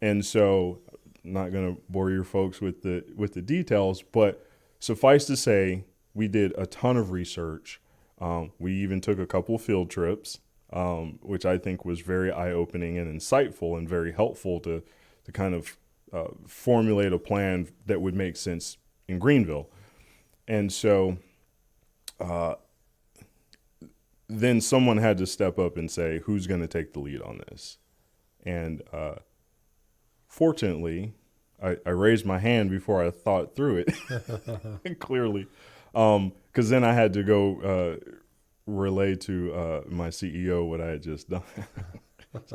[SPEAKER 1] And so I'm not going to bore your folks with the details, but suffice to say, we did a ton of research. We even took a couple of field trips, which I think was very eye-opening and insightful and very helpful to kind of formulate a plan that would make sense in Greenville. And so then someone had to step up and say, who's going to take the lead on this? And fortunately, I raised my hand before I thought through it, clearly, because then I had to go relay to my CEO what I had just done.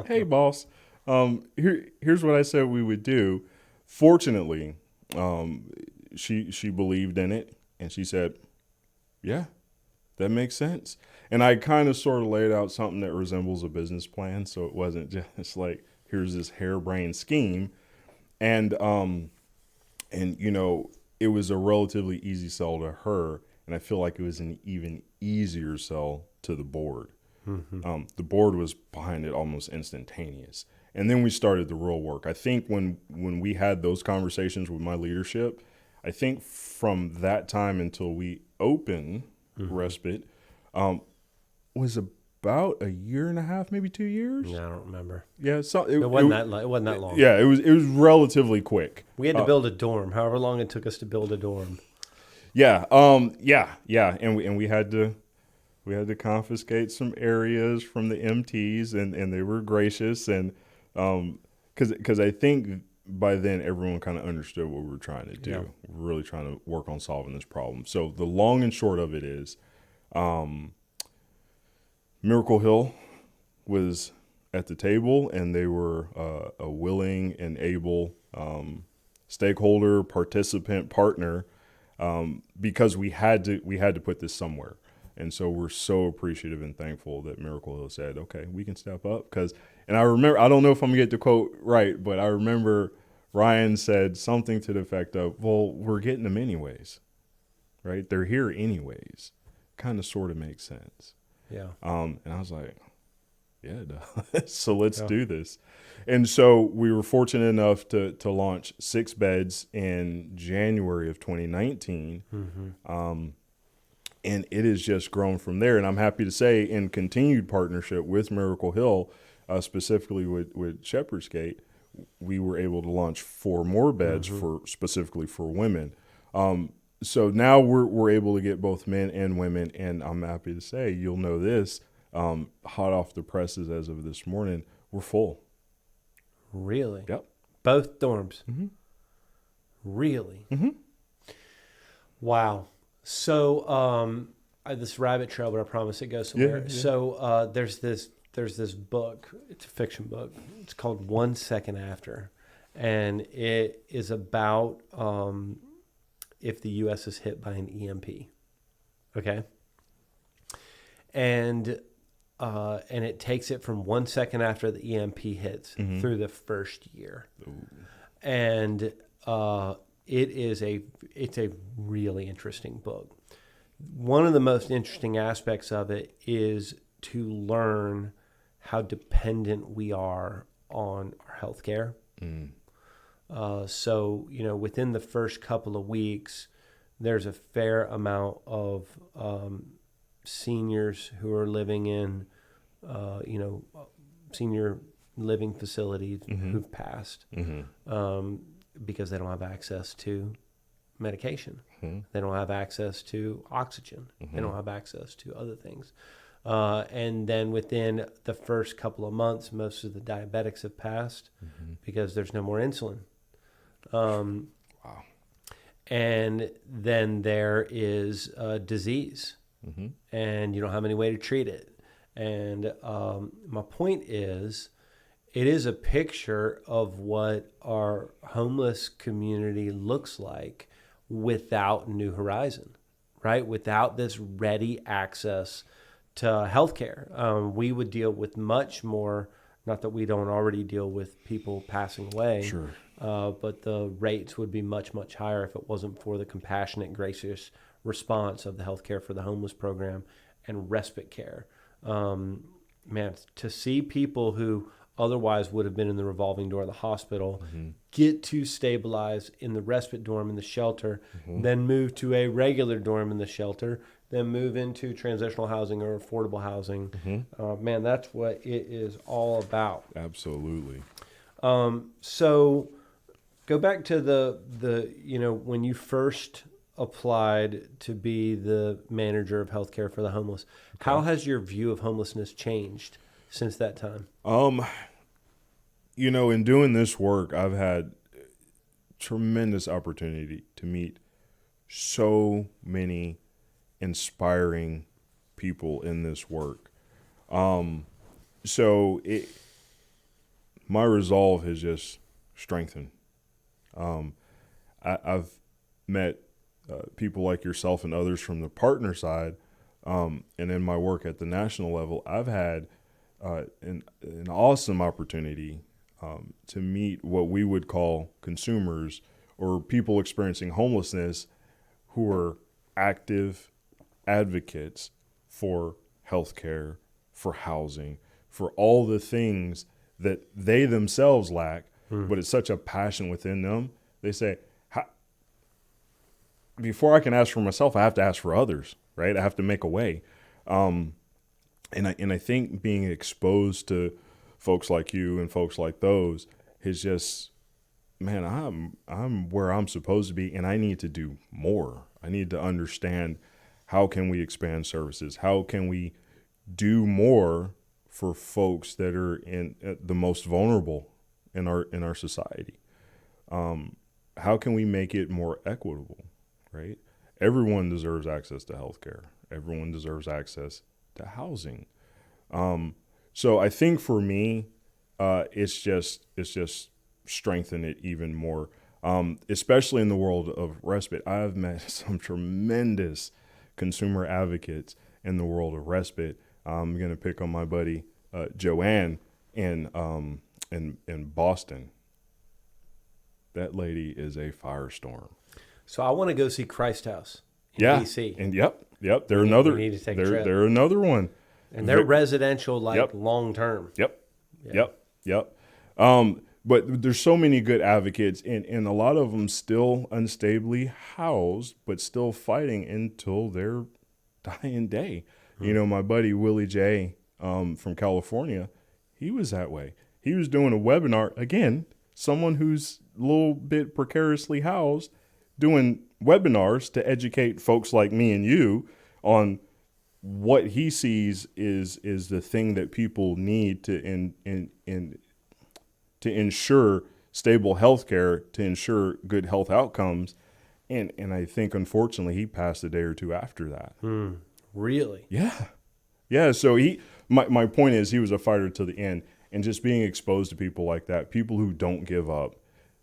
[SPEAKER 1] Hey, boss, here's what I said we would do. Fortunately, she believed in it, and she said, yeah, that makes sense. And I kind of sort of laid out something that resembles a business plan, so it wasn't just like, here's this harebrained scheme. And you know, it was a relatively easy sell to her, and I feel like it was an even easier sell to the board. Mm-hmm. The board was behind it almost instantaneous. And then we started the real work. I think when we had those conversations with my leadership, I think from that time until we opened Respite, was about a year and a half, maybe 2 years.
[SPEAKER 3] Yeah, I don't remember.
[SPEAKER 1] Yeah, so
[SPEAKER 3] it wasn't that long.
[SPEAKER 1] Yeah, it was relatively quick.
[SPEAKER 3] We had to build a dorm, however long it took us to build a dorm.
[SPEAKER 1] Yeah, and we had to confiscate some areas from the MTs, and they were gracious, and because I think by then everyone kind of understood what we were trying to do. Yeah. We're really trying to work on solving this problem. So the long and short of it is, Miracle Hill was at the table, and they were a willing and able stakeholder, participant, partner, because we had to put this somewhere. And so we're so appreciative and thankful that Miracle Hill said, okay, we can step up. And I remember, I don't know if I'm going to get the quote right, but I remember Ryan said something to the effect of, well, we're getting them anyways, right? They're here anyways. Kind of sort of makes sense.
[SPEAKER 3] Yeah.
[SPEAKER 1] And I was like, yeah, it does. So let's do this. And so we were fortunate enough to launch 6 beds in January of 2019. Mm-hmm. And it has just grown from there. And I'm happy to say, in continued partnership with Miracle Hill, specifically with Shepherd's Gate, we were able to launch 4 more beds specifically for women. So now we're able to get both men and women. And I'm happy to say, you'll know this, hot off the presses as of this morning, we're full.
[SPEAKER 3] Really?
[SPEAKER 1] Yep.
[SPEAKER 3] Both dorms?
[SPEAKER 1] Mm-hmm.
[SPEAKER 3] Really?
[SPEAKER 1] Mm-hmm.
[SPEAKER 3] Wow. So this rabbit trail, but I promise it goes somewhere.
[SPEAKER 1] Yeah.
[SPEAKER 3] So there's this book. It's a fiction book. It's called 1 Second After, and it is about if the U.S. is hit by an EMP. Okay. And it takes it from 1 second after the EMP hits through the first year. Ooh. And it's a really interesting book. One of the most interesting aspects of it is to learn how dependent we are on our healthcare. Mm. So, within the first couple of weeks, there's a fair amount of seniors who are living in, senior living facilities who've passed because they don't have access to medication. Mm-hmm. They don't have access to oxygen. Mm-hmm. They don't have access to other things. And then within the first couple of months, most of the diabetics have passed because there's no more insulin. Wow. And then there is disease, and you don't have any way to treat it. And my point is, it is a picture of what our homeless community looks like without New Horizon, right? Without this ready access to healthcare. We would deal with much more, not that we don't already deal with people passing away,
[SPEAKER 1] sure.
[SPEAKER 3] But the rates would be much, much higher if it wasn't for the compassionate, gracious response of the Healthcare for the Homeless program and respite care. To see people who otherwise would have been in the revolving door of the hospital get to stabilize in the respite dorm in the shelter, then move to a regular dorm in the shelter, then move into transitional housing or affordable housing. That's what it is all about.
[SPEAKER 1] Absolutely.
[SPEAKER 3] So go back to the when you first applied to be the manager of healthcare for the homeless. Okay. How has your view of homelessness changed since that time?
[SPEAKER 1] In doing this work, I've had tremendous opportunity to meet so many inspiring people in this work. My resolve has just strengthened. I've met people like yourself and others from the partner side, and in my work at the national level, I've had an awesome opportunity to meet what we would call consumers or people experiencing homelessness who are active advocates for healthcare, for housing, for all the things that they themselves lack, but it's such a passion within them. They say, before I can ask for myself, I have to ask for others, right? I have to make a way. And I think being exposed to folks like you and folks like those is just, man, I'm where I'm supposed to be, and I need to do more. I need to understand, how can we expand services? How can we do more for folks that are in the most vulnerable in our society? How can we make it more equitable, right? Everyone deserves access to healthcare. Everyone deserves access to housing. So I think for me, it's just strengthened it even more, especially in the world of respite. I've met some tremendous consumer advocates in the world of respite. I'm going to pick on my buddy Joanne in Boston. That lady is a firestorm.
[SPEAKER 3] So I want to go see Christ House in DC.
[SPEAKER 1] And yep. They're another.
[SPEAKER 3] We need to take a trip.
[SPEAKER 1] They're another one.
[SPEAKER 3] And they're residential, long term.
[SPEAKER 1] Yep. But there's so many good advocates, and a lot of them still unstably housed, but still fighting until their dying day. My buddy Willie J. From California, he was that way. He was doing a webinar, again, someone who's a little bit precariously housed, doing webinars to educate folks like me and you on what he sees is the thing that people need to ensure stable health care, to ensure good health outcomes. And I think, unfortunately, he passed a day or two after that.
[SPEAKER 3] Really?
[SPEAKER 1] Yeah. So my point is, he was a fighter to the end. And just being exposed to people like that, people who don't give up,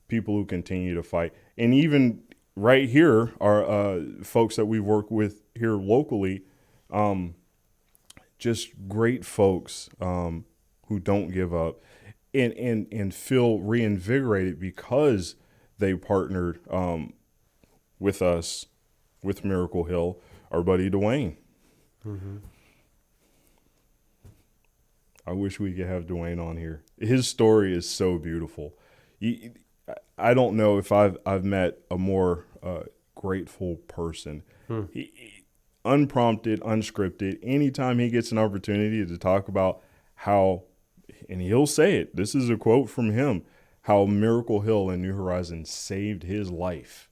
[SPEAKER 1] people who continue to fight. And even right here are folks that we've worked with here locally, just great folks who don't give up and feel reinvigorated because they partnered with us, with Miracle Hill, our buddy Dwayne. I wish we could have Dwayne on here. His story is so beautiful. I don't know if I've met a more grateful person. He, unprompted, unscripted, anytime he gets an opportunity to talk about how, and he'll say it, this is a quote from him, how Miracle Hill and New Horizons saved his life.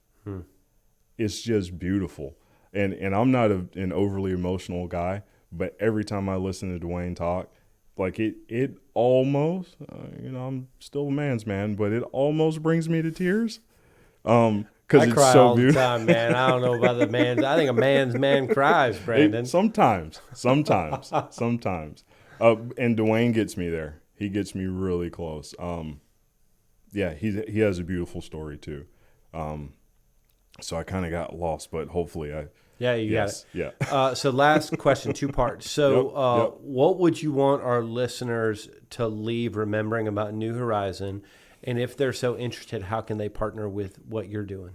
[SPEAKER 1] It's just beautiful. And I'm not an overly emotional guy, but every time I listen to Dwayne talk, like it almost, I'm still a man's man, but it almost brings me to tears. Because it's
[SPEAKER 3] cry
[SPEAKER 1] so
[SPEAKER 3] all
[SPEAKER 1] beautiful.
[SPEAKER 3] The time, man. I don't know about the man's. I think a man's man cries, Brandon.
[SPEAKER 1] Sometimes. And Dwayne gets me there. He gets me really close. He has a beautiful story too. So I kind of got lost, but hopefully I.
[SPEAKER 3] Yeah, you got it.
[SPEAKER 1] Yeah.
[SPEAKER 3] So last question, 2 parts. So
[SPEAKER 1] Yep.
[SPEAKER 3] What would you want our listeners to leave remembering about New Horizon? And if they're so interested, how can they partner with what you're doing?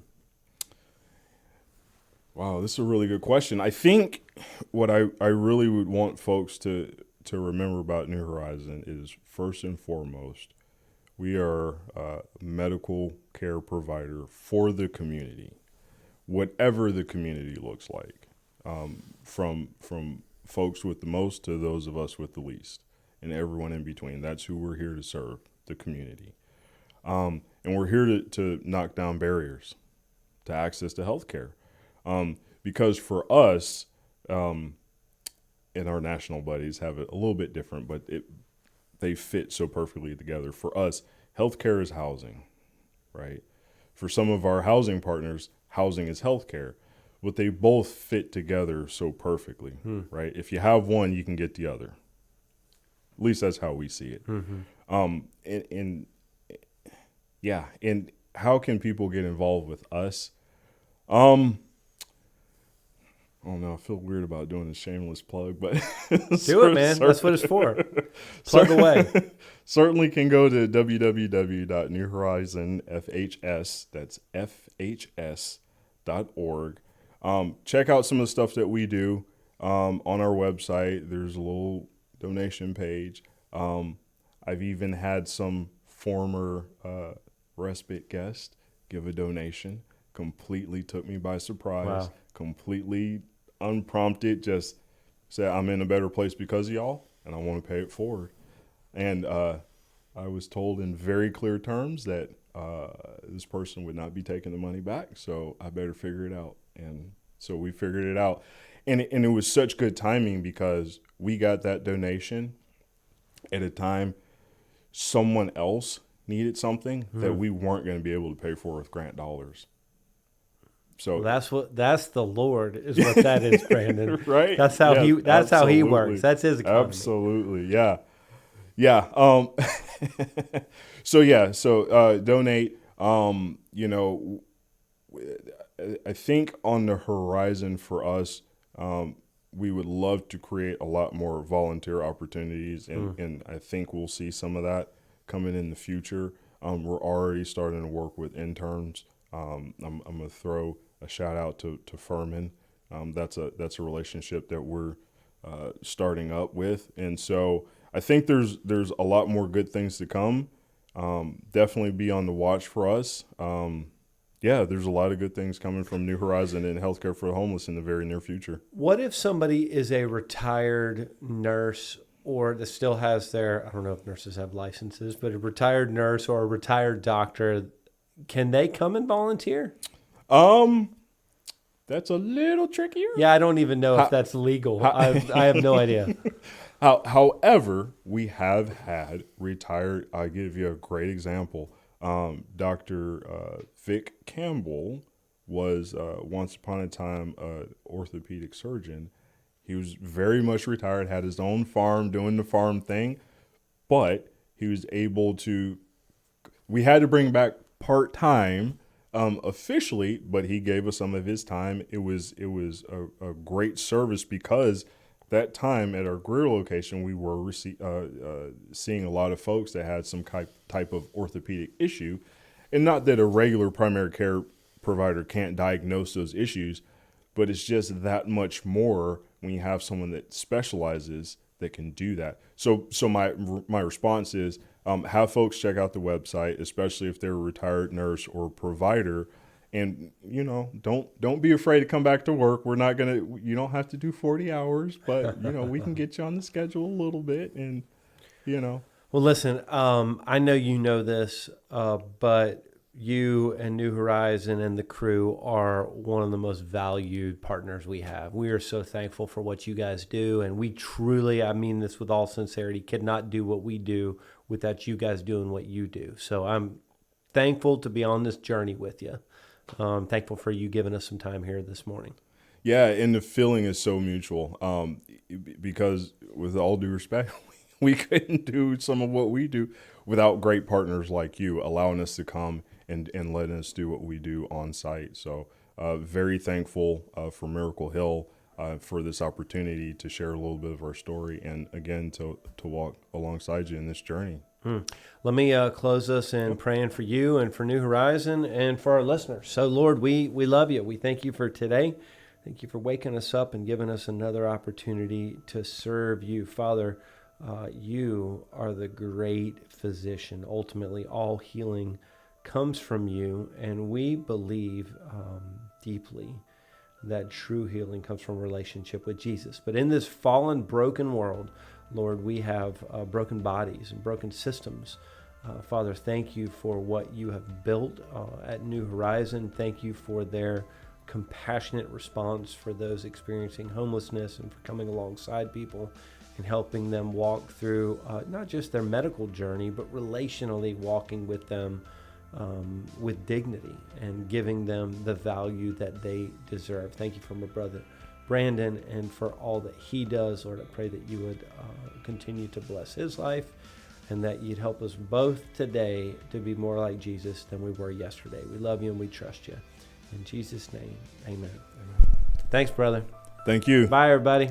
[SPEAKER 1] Wow, this is a really good question. I think what I really would want folks to remember about New Horizon is, first and foremost, we are a medical care provider for the community, whatever the community looks like, from folks with the most to those of us with the least, and everyone in between. That's who we're here to serve, the community. And we're here to knock down barriers to access to healthcare. Because for us, and our national buddies have it a little bit different, but they fit so perfectly together. For us, healthcare is housing, right? For some of our housing partners, housing is healthcare, but they both fit together so perfectly, right? If you have one, you can get the other. At least that's how we see it. And how can people get involved with us? Oh no, I feel weird about doing a shameless plug, but
[SPEAKER 3] do it, man. That's what it's for. Plug away.
[SPEAKER 1] Certainly can go to www.newhorizonfhs, that's FHS.org. Check out some of the stuff that we do on our website. There's a little donation page. I've even had some former Respite guests give a donation. Completely took me by surprise.
[SPEAKER 3] Wow.
[SPEAKER 1] Completely unprompted, just said, I'm in a better place because of y'all, and I want to pay it forward. And I was told in very clear terms that this person would not be taking the money back, so I better figure it out. And so we figured it out. And it was such good timing because we got that donation at a time someone else needed something that we weren't going to be able to pay for with grant dollars. So
[SPEAKER 3] that's the Lord is what that is, Brandon.
[SPEAKER 1] Right?
[SPEAKER 3] That's how how he works. That's his economy.
[SPEAKER 1] Absolutely. Yeah. So donate. I think on the horizon for us, we would love to create a lot more volunteer opportunities, and I think we'll see some of that coming in the future. We're already starting to work with interns. I'm going to throw a shout out to Furman. That's a relationship that we're starting up with, and so I think there's a lot more good things to come. Definitely be on the watch for us. There's a lot of good things coming from New Horizon and Healthcare for the Homeless in the very near future.
[SPEAKER 3] What if somebody is a retired nurse or that still has I don't know if nurses have licenses, but a retired nurse or a retired doctor, can they come and volunteer?
[SPEAKER 1] That's a little trickier.
[SPEAKER 3] Yeah, I don't even know if that's legal. I have no idea.
[SPEAKER 1] However, we have had retired, I'll give you a great example. Dr. Vic Campbell was once upon a time an orthopedic surgeon. He was very much retired, had his own farm, doing the farm thing, but he was able to, we had to bring back part-time officially, but he gave us some of his time. It was a great service because that time at our Greer location, we were seeing a lot of folks that had some type of orthopedic issue. And not that a regular primary care provider can't diagnose those issues, but it's just that much more when you have someone that specializes that can do that. So my response is have folks check out the website, especially if they're a retired nurse or provider. And, don't be afraid to come back to work. You don't have to do 40 hours, but, we can get you on the schedule a little bit and. Well,
[SPEAKER 3] listen, I know you know this, but you and New Horizon and the crew are one of the most valued partners we have. We are so thankful for what you guys do, and we truly, I mean this with all sincerity, could not do what we do without you guys doing what you do. So I'm thankful to be on this journey with you. Thankful for you giving us some time here this morning.
[SPEAKER 1] Yeah, and the feeling is so mutual because with all due respect, we couldn't do some of what we do without great partners like you allowing us to come and letting us do what we do on site. So very thankful for Miracle Hill for this opportunity to share a little bit of our story and, again, to walk alongside you in this journey.
[SPEAKER 3] Let me close us in praying for you and for New Horizon and for our listeners. So, Lord, we love you. We thank you for today. Thank you for waking us up and giving us another opportunity to serve you. Father, you are the great physician. Ultimately, all healing comes from you, and we believe deeply that true healing comes from a relationship with Jesus. But in this fallen, broken world, Lord, we have broken bodies and broken systems. Father, thank you for what you have built at New Horizon. Thank you for their compassionate response for those experiencing homelessness and for coming alongside people and helping them walk through not just their medical journey, but relationally walking with them with dignity and giving them the value that they deserve. Thank you for my brother Brandon and for all that he does. Lord, I pray that you would continue to bless his life and that you'd help us both today to be more like Jesus than we were yesterday. We love you and we trust you. In Jesus' name, amen. Thanks, brother.
[SPEAKER 1] Thank you.
[SPEAKER 3] Bye, everybody.